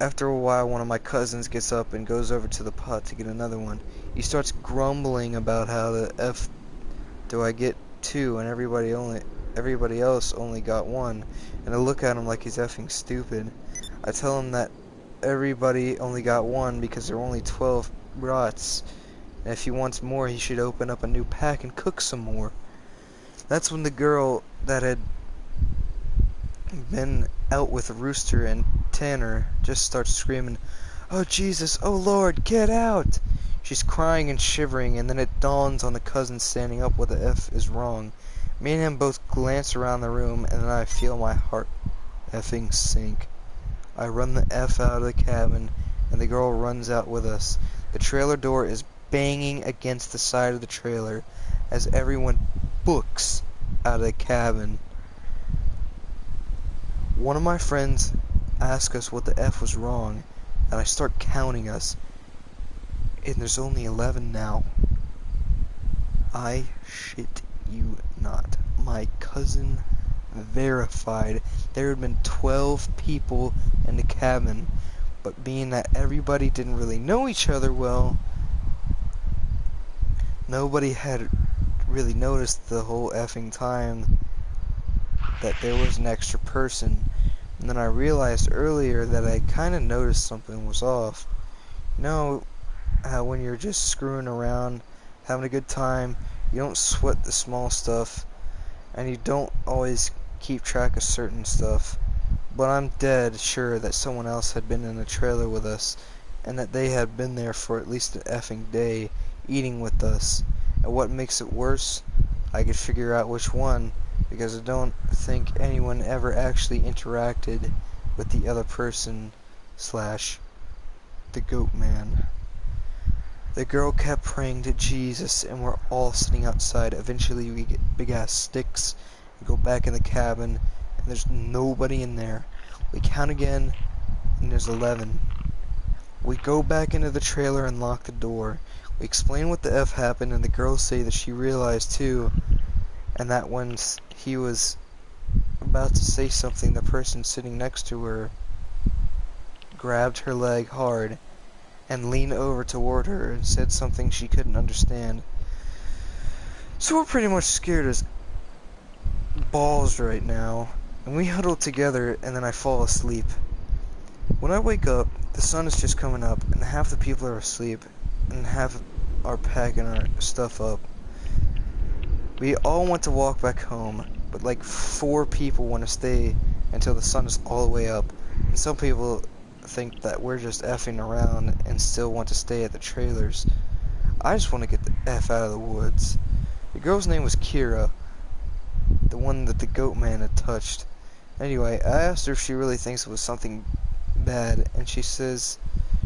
After a while, one of my cousins gets up and goes over to the pot to get another one. He starts grumbling about how the F do I get 2 and everybody else only got 1, and I look at him like he's effing stupid. I tell him that everybody only got 1 because there were only 12 brats, and if he wants more, he should open up a new pack and cook some more. That's when the girl that had been out with Rooster and Tanner just starts screaming, "Oh Jesus, oh Lord, get out!" She's crying and shivering, and then it dawns on the cousin standing up what the F is wrong. Me and him both glance around the room, and then I feel my heart effing sink. I run the F out of the cabin, and the girl runs out with us. The trailer door is banging against the side of the trailer as everyone books out of the cabin. One of my friends asks us what the F was wrong, and I start counting us, and there's only 11 now. I shit you not. My cousin verified there had been 12 people in the cabin, but being that everybody didn't really know each other well, nobody had really noticed the whole effing time that there was an extra person. And then I realized earlier that I kind of noticed something was off. You know how when you're just screwing around, having a good time, you don't sweat the small stuff, and you don't always keep track of certain stuff. But I'm dead sure that someone else had been in the trailer with us, and that they had been there for at least an effing day, eating with us. And what makes it worse, I could figure out which one, because I don't think anyone ever actually interacted with the other person / the goat man. The girl kept praying to Jesus, and we're all sitting outside. Eventually we get big ass sticks and go back in the cabin, and there's nobody in there. We count again, and there's 11. We go back into the trailer and lock the door. We explain what the F happened, and the girls say that she realized too, and that when he was about to say something, the person sitting next to her grabbed her leg hard and leaned over toward her and said something she couldn't understand. So we're pretty much scared as balls right now, and we huddle together, and then I fall asleep. When I wake up, the sun is just coming up, and half the people are asleep, and half are packing our stuff up. We all want to walk back home, but like 4 people want to stay until the sun is all the way up, and some people think that we're just effing around and still want to stay at the trailers. I just want to get the F out of the woods. The girl's name was Kira, the one that the goat man had touched. Anyway, I asked her if she really thinks it was something bad, and she says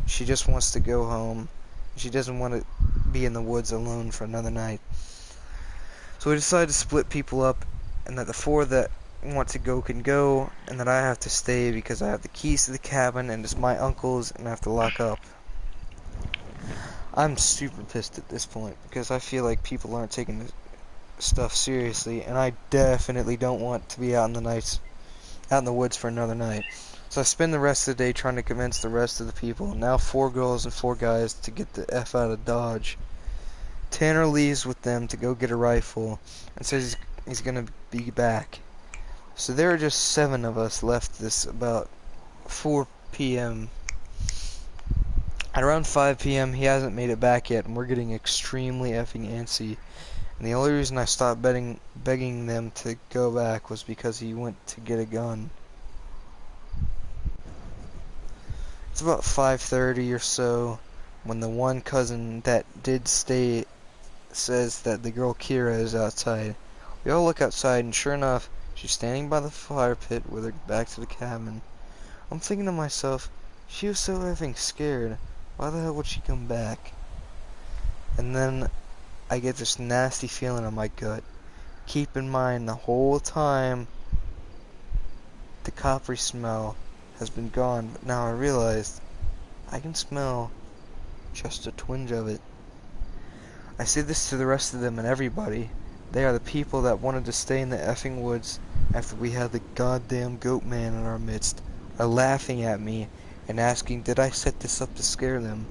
she just wants to go home. She doesn't want to be in the woods alone for another night. So we decided to split people up, and that the 4 that want to go can go, and that I have to stay because I have the keys to the cabin and it's my uncle's and I have to lock up. I'm super pissed at this point because I feel like people aren't taking this stuff seriously, and I definitely don't want to be out in the woods for another night. So I spend the rest of the day trying to convince the rest of the people, now 4 girls and 4 guys, to get the F out of Dodge. Tanner leaves with them to go get a rifle and says he's gonna be back. So there are just 7 of us left this about 4 p.m. At around 5 p.m. he hasn't made it back yet, and we're getting extremely effing antsy. And the only reason I stopped begging them to go back was because he went to get a gun. It's about 5:30 or so when the one cousin that did stay says that the girl Kira is outside. We all look outside, and sure enough, she's standing by the fire pit with her back to the cabin. I'm thinking to myself, she was so effing scared. Why the hell would she come back? And then I get this nasty feeling in my gut. Keep in mind, the whole time, the coppery smell has been gone, but now I realized I can smell just a twinge of it. I say this to the rest of them and everybody. They are the people that wanted to stay in the effing woods after we had the goddamn goat man in our midst, are laughing at me and asking, did I set this up to scare them?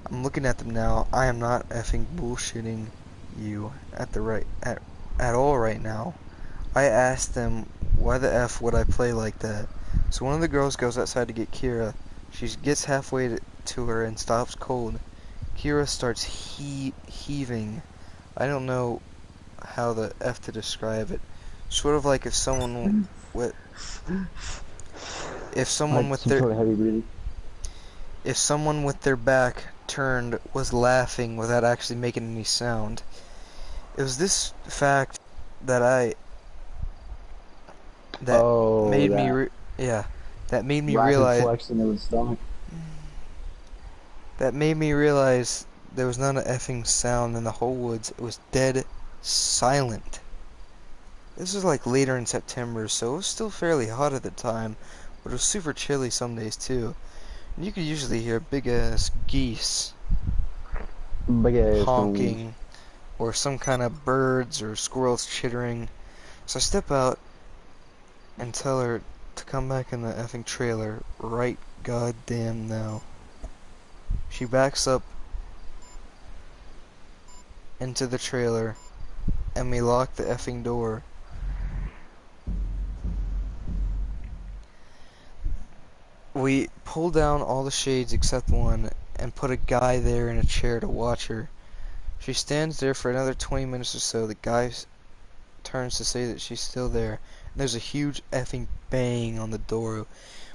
I'm looking at them now. I am not effing bullshitting you at all right now. I asked them, why the F would I play like that? So one of the girls goes outside to get Kira. She gets halfway to her and stops cold. Kira starts heaving. I don't know how the F to describe it. Sort of like if someone with Like some sort of heavy breathing. if someone with their back turned was laughing without actually making any sound. It was this fact that made me that made me rapid realize flexing of the stomach. that made me realize there was not an effing sound in the whole woods. It was dead silent. This was like later in September, so it was still fairly hot at the time, but it was super chilly some days too. And you could usually hear big ass geese Big ass honking, or some kind of birds or squirrels chittering. So I step out and tell her to come back in the effing trailer right goddamn now. She backs up into the trailer, and we lock the effing door. We pull down all the shades except one, and put a guy there in a chair to watch her. She stands there for another 20 minutes or so. The guy turns to say that she's still there, and there's a huge effing bang on the door.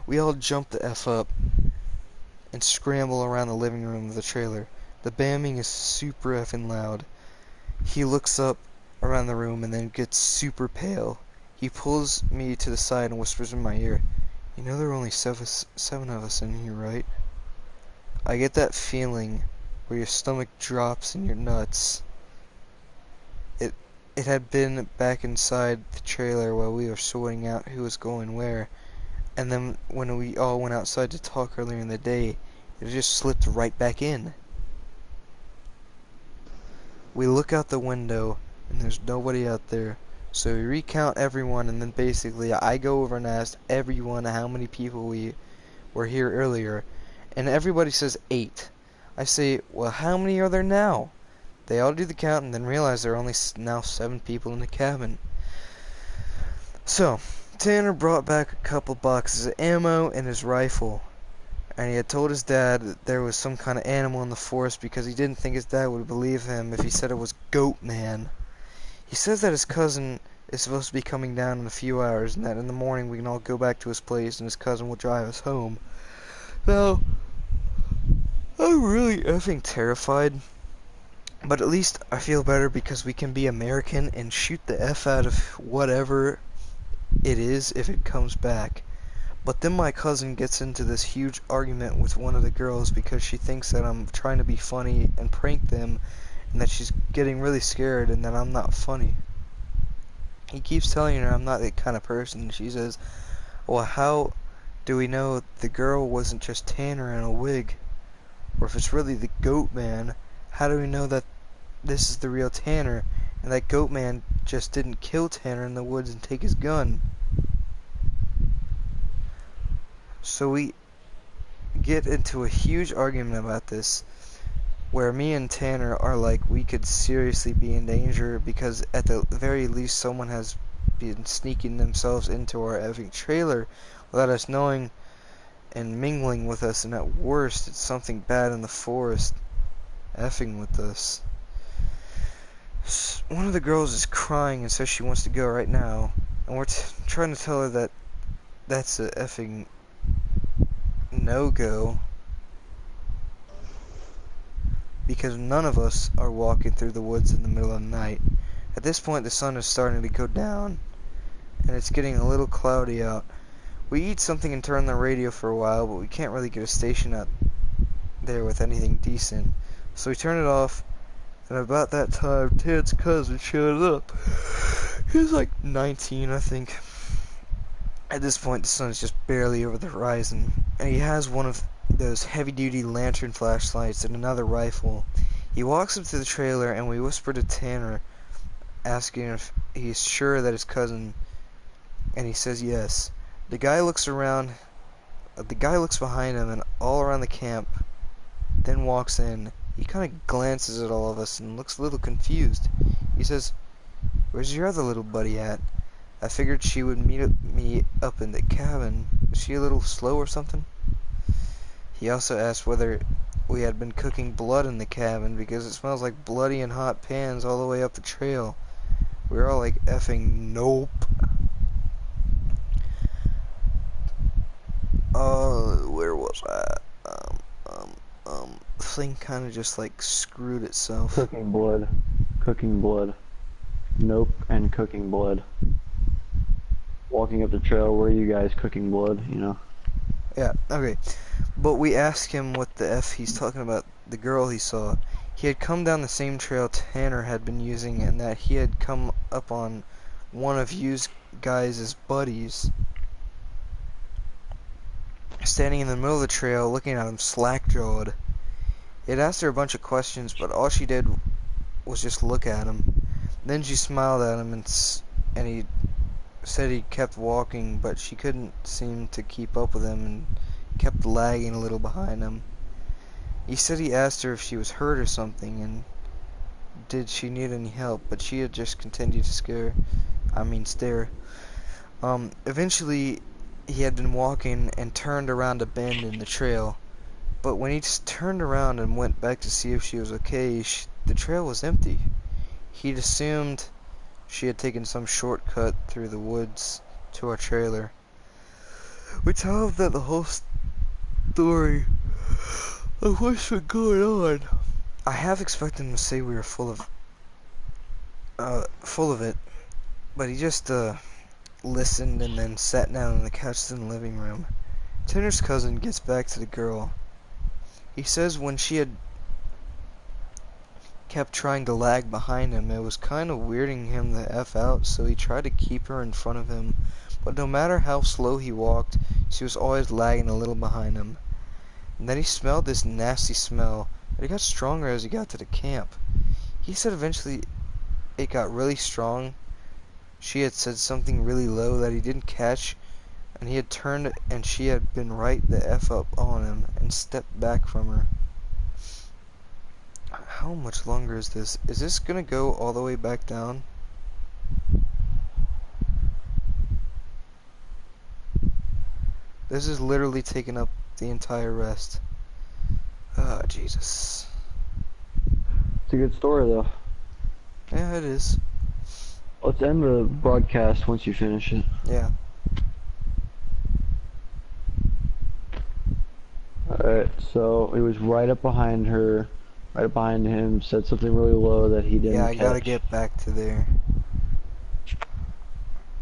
We all jump the F up and scramble around the living room of the trailer. The banging is super effing loud. He looks up around the room and then gets super pale. He pulls me to the side and whispers in my ear, "You know there are only seven of us in here, right?" I get that feeling where your stomach drops in your nuts. It had been back inside the trailer while we were sorting out who was going where, and then when we all went outside to talk earlier in the day, it just slipped right back in. We look out the window, and there's nobody out there. So we recount everyone, and then basically I go over and ask everyone how many people we were here earlier, and everybody says 8. I say, well, how many are there now? They all do the count and then realize there are only now 7 people in the cabin. So, Tanner brought back a couple boxes of ammo and his rifle, and he had told his dad that there was some kind of animal in the forest because he didn't think his dad would believe him if he said it was Goat Man. He says that his cousin is supposed to be coming down in a few hours, and that in the morning we can all go back to his place and his cousin will drive us home. Now, I'm really effing terrified, but at least I feel better because we can be American and shoot the F out of whatever it is if it comes back. But then my cousin gets into this huge argument with one of the girls because she thinks that I'm trying to be funny and prank them, and that she's getting really scared and that I'm not funny. He keeps telling her I'm not that kind of person. She says, well, how do we know the girl wasn't just Tanner in a wig? Or if it's really the Goat Man, how do we know that this is the real Tanner and that Goat Man just didn't kill Tanner in the woods and take his gun? So we get into a huge argument about this, where me and Tanner are like, we could seriously be in danger because at the very least someone has been sneaking themselves into our effing trailer without us knowing and mingling with us, and at worst it's something bad in the forest effing with us. One of the girls is crying and says she wants to go right now, and we're trying to tell her that that's a effing no-go, because none of us are walking through the woods in the middle of the night. At this point the sun is starting to go down and it's getting a little cloudy out. We eat something and turn the radio for a while, but we can't really get a station out there with anything decent. So we turn it off, and about that time, Ted's cousin showed up. He was like 19, I think. At this point, the sun is just barely over the horizon, and he has one of those heavy-duty lantern flashlights and another rifle. He walks up to the trailer, and we whisper to Tanner, asking if he's sure that his cousin, and he says yes. The guy looks behind him and all around the camp, then walks in. He kind of glances at all of us and looks a little confused. He says, "Where's your other little buddy at? I figured she would meet me up in the cabin. Is she a little slow or something?" He also asked whether we had been cooking blood in the cabin because it smells like bloody and hot pans all the way up the trail. We were all like, effing nope. Where was I? The thing kind of just like screwed itself. Cooking blood. Cooking blood. Nope, and cooking blood. Walking up the trail, where are you guys cooking blood, you know? Yeah, okay. But we asked him what the F he's talking about, the girl he saw. He had come down the same trail Tanner had been using, and that he had come up on one of you guys' buddies standing in the middle of the trail looking at him slack-jawed. He had asked her a bunch of questions, but all she did was just look at him. Then she smiled at him, and he said he kept walking, but she couldn't seem to keep up with him and kept lagging a little behind him. He said he asked her if she was hurt or something, and did she need any help, but she had just continued to stare. Eventually, he had been walking and turned around a bend in the trail, but when he just turned around and went back to see if she was okay, the trail was empty. He'd assumed she had taken some shortcut through the woods to our trailer. We tell him that the whole story of what's been going on. I half expected him to say we were full of it, but he just listened and then sat down on the couch in the living room. Tanner's cousin gets back to the girl. He says when she had kept trying to lag behind him, it was kind of weirding him the F out, so he tried to keep her in front of him, but no matter how slow he walked, she was always lagging a little behind him. And then he smelled this nasty smell, and it got stronger as he got to the camp. He said eventually it got really strong. She had said something really low that he didn't catch, and he had turned and she had been right the F up on him and stepped back from her. How much longer is this? Is this gonna go all the way back down? This is literally taking up the entire rest. Ah, Jesus. It's a good story, though. Yeah, it is. Let's end the broadcast once you finish it. Yeah. Alright, so it was right up behind her, right up behind him, said something really low that he didn't Yeah, I gotta catch. get back to there.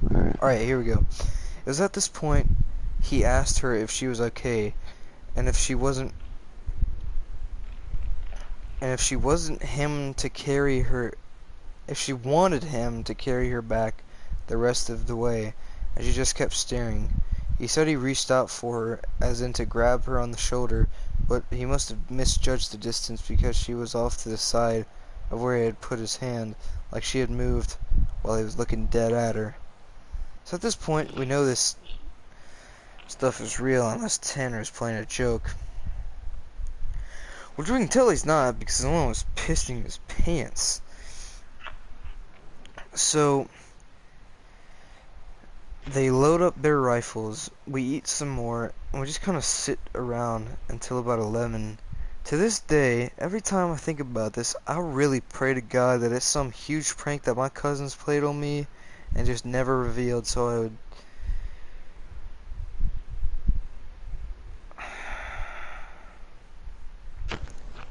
Alright, here we go. It was at this point he asked her if she was okay, and if she wasn't him to carry her, if she wanted him to carry her back the rest of the way, and she just kept staring. He said he reached out for her, as in to grab her on the shoulder, but he must have misjudged the distance because she was off to the side of where he had put his hand, like she had moved while he was looking dead at her. So at this point, we know this stuff is real unless Tanner is playing a joke. Which we can tell he's not, because someone was pissing his pants. So they load up their rifles, we eat some more, and we just kind of sit around until about 11. To this day, every time I think about this, I really pray to God that it's some huge prank that my cousins played on me and just never revealed, so I would...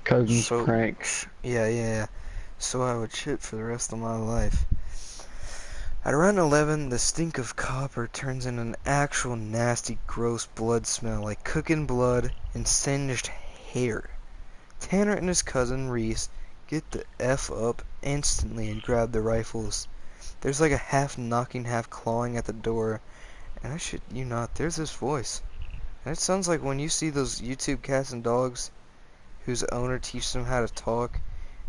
Cousin's pranks. Yeah. So I would shit for the rest of my life. At around 11, the stink of copper turns into an actual nasty, gross blood smell, like cooking blood and singed hair. Tanner and his cousin Reese get the F up instantly and grab their rifles. There's like a half knocking, half clawing at the door, and I shit you not, there's this voice. And it sounds like when you see those YouTube cats and dogs whose owner teaches them how to talk,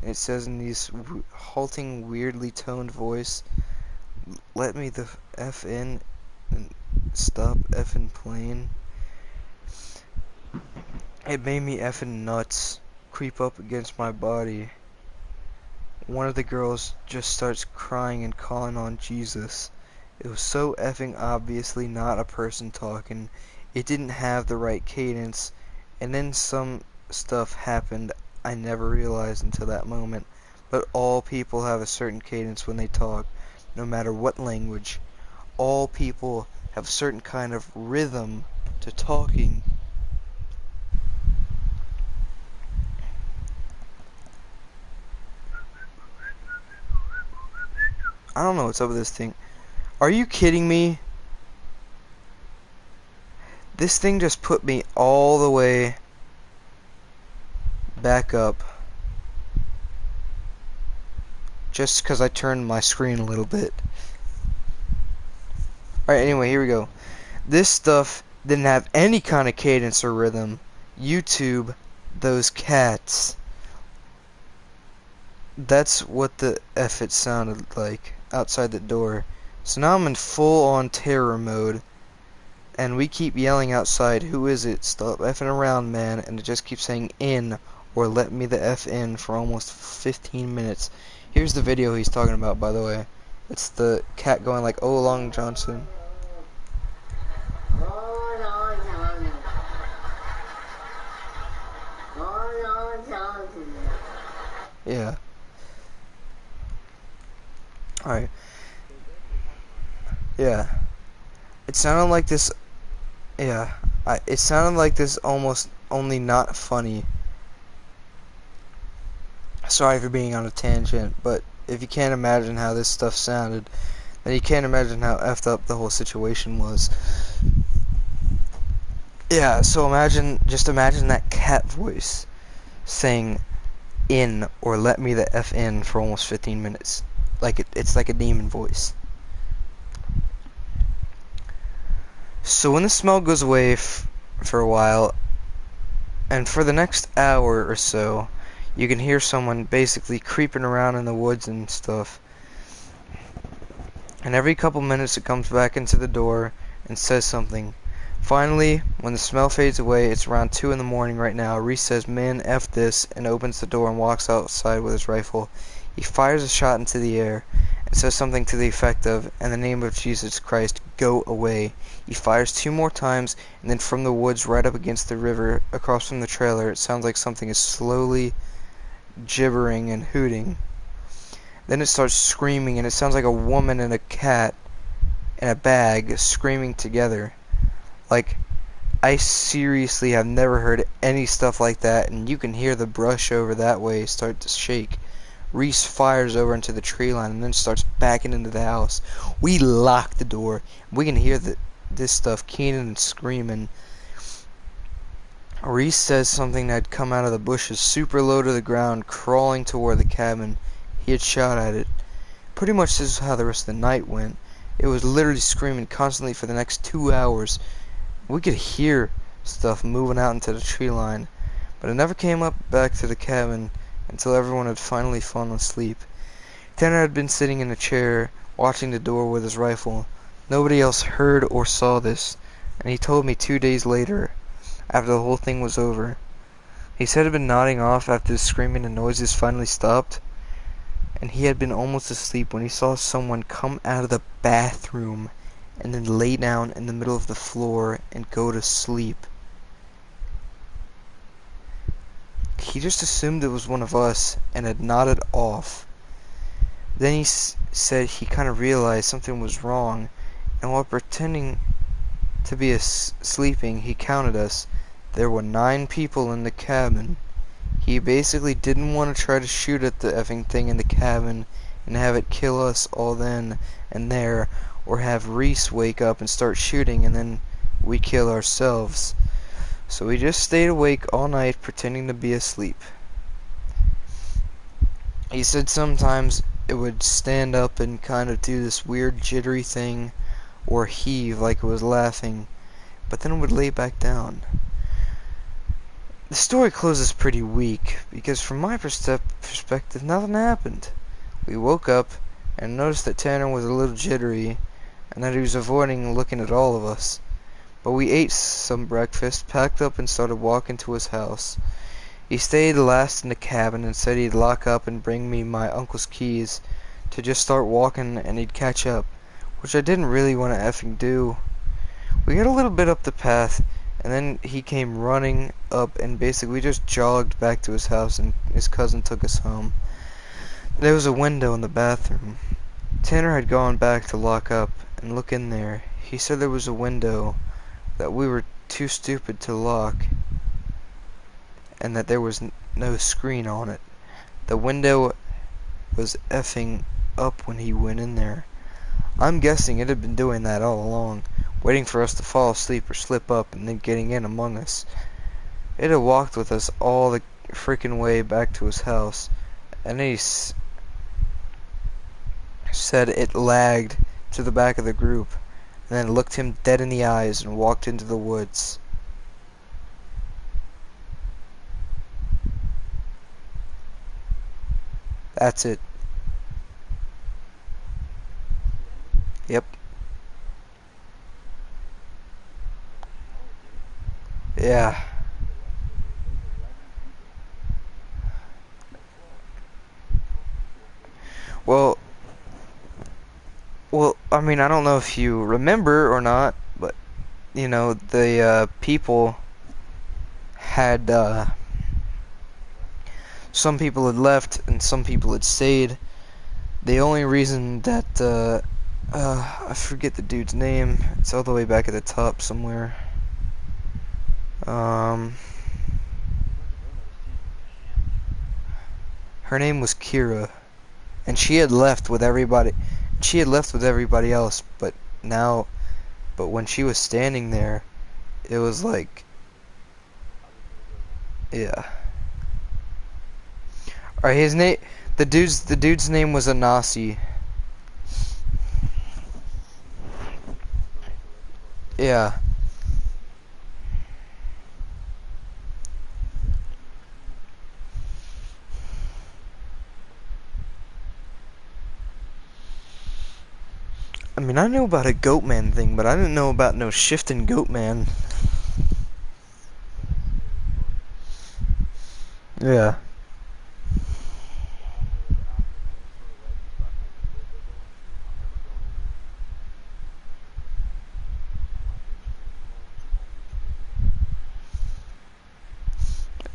and it says in these halting, weirdly toned voice, let me the F in and stop effing playing. It made me effing nuts creep up against my body. One of the girls just starts crying and calling on Jesus. It was so effing obviously not a person talking. It didn't have the right cadence, and then some stuff happened I never realized until that moment. But all people have a certain cadence when they talk, no matter what language. All people have a certain kind of rhythm to talking. I don't know what's up with this thing. Are you kidding me? This thing just put me all the way back up. Just because I turned my screen a little bit. Alright, anyway, here we go. This stuff didn't have any kind of cadence or rhythm. YouTube, those cats. That's what the F it sounded like outside the door. So now I'm in full-on terror mode, and we keep yelling outside, who is it? Stop effing around, man. And it just keeps saying in, or let me the F in, for almost 15 minutes. Here's the video he's talking about, by the way. It's the cat going like, oh, Long Johnson. Yeah. Alright. Yeah. It sounded like this. Yeah. It sounded like this almost only not funny. Sorry for being on a tangent, but if you can't imagine how this stuff sounded, then you can't imagine how effed up the whole situation was. Yeah, so just imagine that cat voice saying in or let me the F in for almost 15 minutes. Like it's like a demon voice. So when the smell goes away for a while, and for the next hour or so, you can hear someone basically creeping around in the woods and stuff. And every couple minutes it comes back into the door and says something. Finally, when the smell fades away, it's around 2 in the morning right now. Reese says, man, F this, and opens the door and walks outside with his rifle. He fires a shot into the air and says something to the effect of, in the name of Jesus Christ, go away. He fires 2 more times, and then from the woods right up against the river, across from the trailer, it sounds like something is slowly gibbering and hooting. Then it starts screaming, and it sounds like a woman and a cat in a bag screaming together. Like, I seriously have never heard any stuff like that, and you can hear the brush over that way start to shake. Reese fires over into the tree line and then starts backing into the house. We lock the door. We can hear this stuff keening and screaming. Reese says something that had come out of the bushes, super low to the ground, crawling toward the cabin. He had shot at it. Pretty much this is how the rest of the night went. It was literally screaming constantly for the next 2 hours. We could hear stuff moving out into the tree line, but it never came up back to the cabin until everyone had finally fallen asleep. Tanner had been sitting in a chair, watching the door with his rifle. Nobody else heard or saw this, and he told me 2 days later, after the whole thing was over. He said he'd been nodding off after the screaming and noises finally stopped, and he had been almost asleep when he saw someone come out of the bathroom and then lay down in the middle of the floor and go to sleep. He just assumed it was one of us and had nodded off. Then he said he kind of realized something was wrong, and while pretending to be sleeping, he counted us. There were 9 people in the cabin. He basically didn't want to try to shoot at the effing thing in the cabin, and have it kill us all then and there, or have Reese wake up and start shooting and then we kill ourselves. So we just stayed awake all night pretending to be asleep. He said sometimes it would stand up and kind of do this weird jittery thing or heave like it was laughing, but then it would lay back down. The story closes pretty weak because from my perspective nothing happened. We woke up and noticed that Tanner was a little jittery and that he was avoiding looking at all of us. But we ate some breakfast, packed up, and started walking to his house. He stayed last in the cabin and said he'd lock up and bring me my uncle's keys to just start walking and he'd catch up, which I didn't really want to effing do. We got a little bit up the path and then he came running up and basically we just jogged back to his house and his cousin took us home. There was a window in the bathroom. Tanner had gone back to lock up and look in there. He said there was a window that we were too stupid to lock and that there was no screen on it. The window was effing up when he went in there. I'm guessing it had been doing that all along, waiting for us to fall asleep or slip up and then getting in among us. It had walked with us all the freaking way back to his house, and he said it lagged to the back of the group and then looked him dead in the eyes and walked into the woods. That's it. Yep. Yeah. Well, I mean, I don't know if you remember or not, but, you know, the people had, some people had left and some people had stayed. The only reason that, I forget the dude's name. It's all the way back at the top somewhere. Her name was Kira, and she had left with everybody. She had left with everybody else, but when she was standing there, it was like, yeah. Alright, the dude's name was Anasi. Yeah. I mean, I knew about a Goatman thing, but I didn't know about no shifting Goatman. Yeah.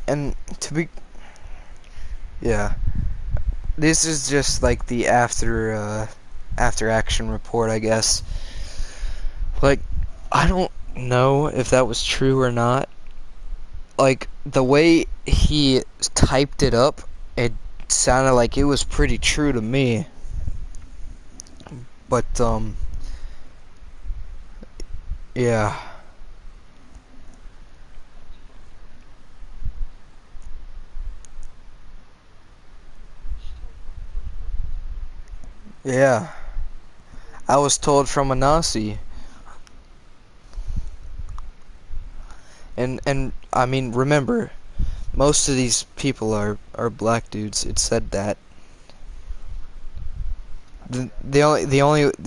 And yeah, this is just like the after action report, I guess. Like, I don't know if that was true or not. Like, the way he typed it up, it sounded like it was pretty true to me. But, yeah. Yeah. I was told from Anasi. And I mean, remember, most of these people are black dudes. It said that. The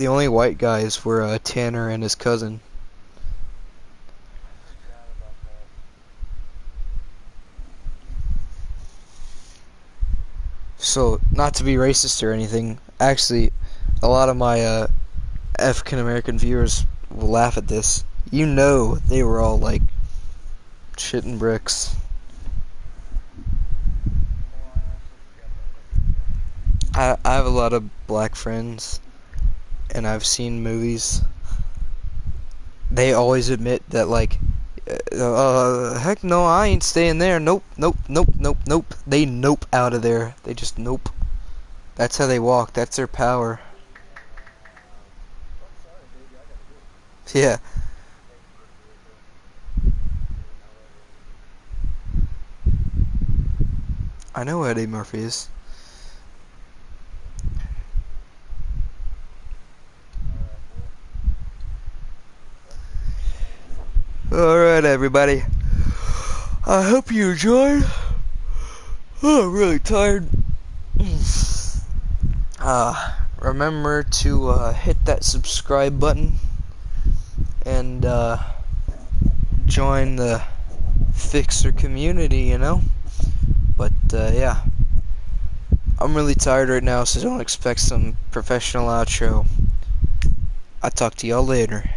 only white guys were Tanner and his cousin. So, not to be racist or anything, actually, a lot of my African American viewers will laugh at this. You know, they were all like shitting bricks. I have a lot of black friends, and I've seen movies. They always admit that, like, heck no, I ain't staying there. Nope, nope, nope, nope, nope. They nope out of there. They just nope. That's how they walk. That's their power. Yeah. I know who Eddie Murphy is. Alright, everybody. I hope you enjoyed. Oh, I'm really tired. Remember to hit that subscribe button and join the Fixer community, you know? But yeah, I'm really tired right now, so don't expect some professional outro. I'll talk to y'all later.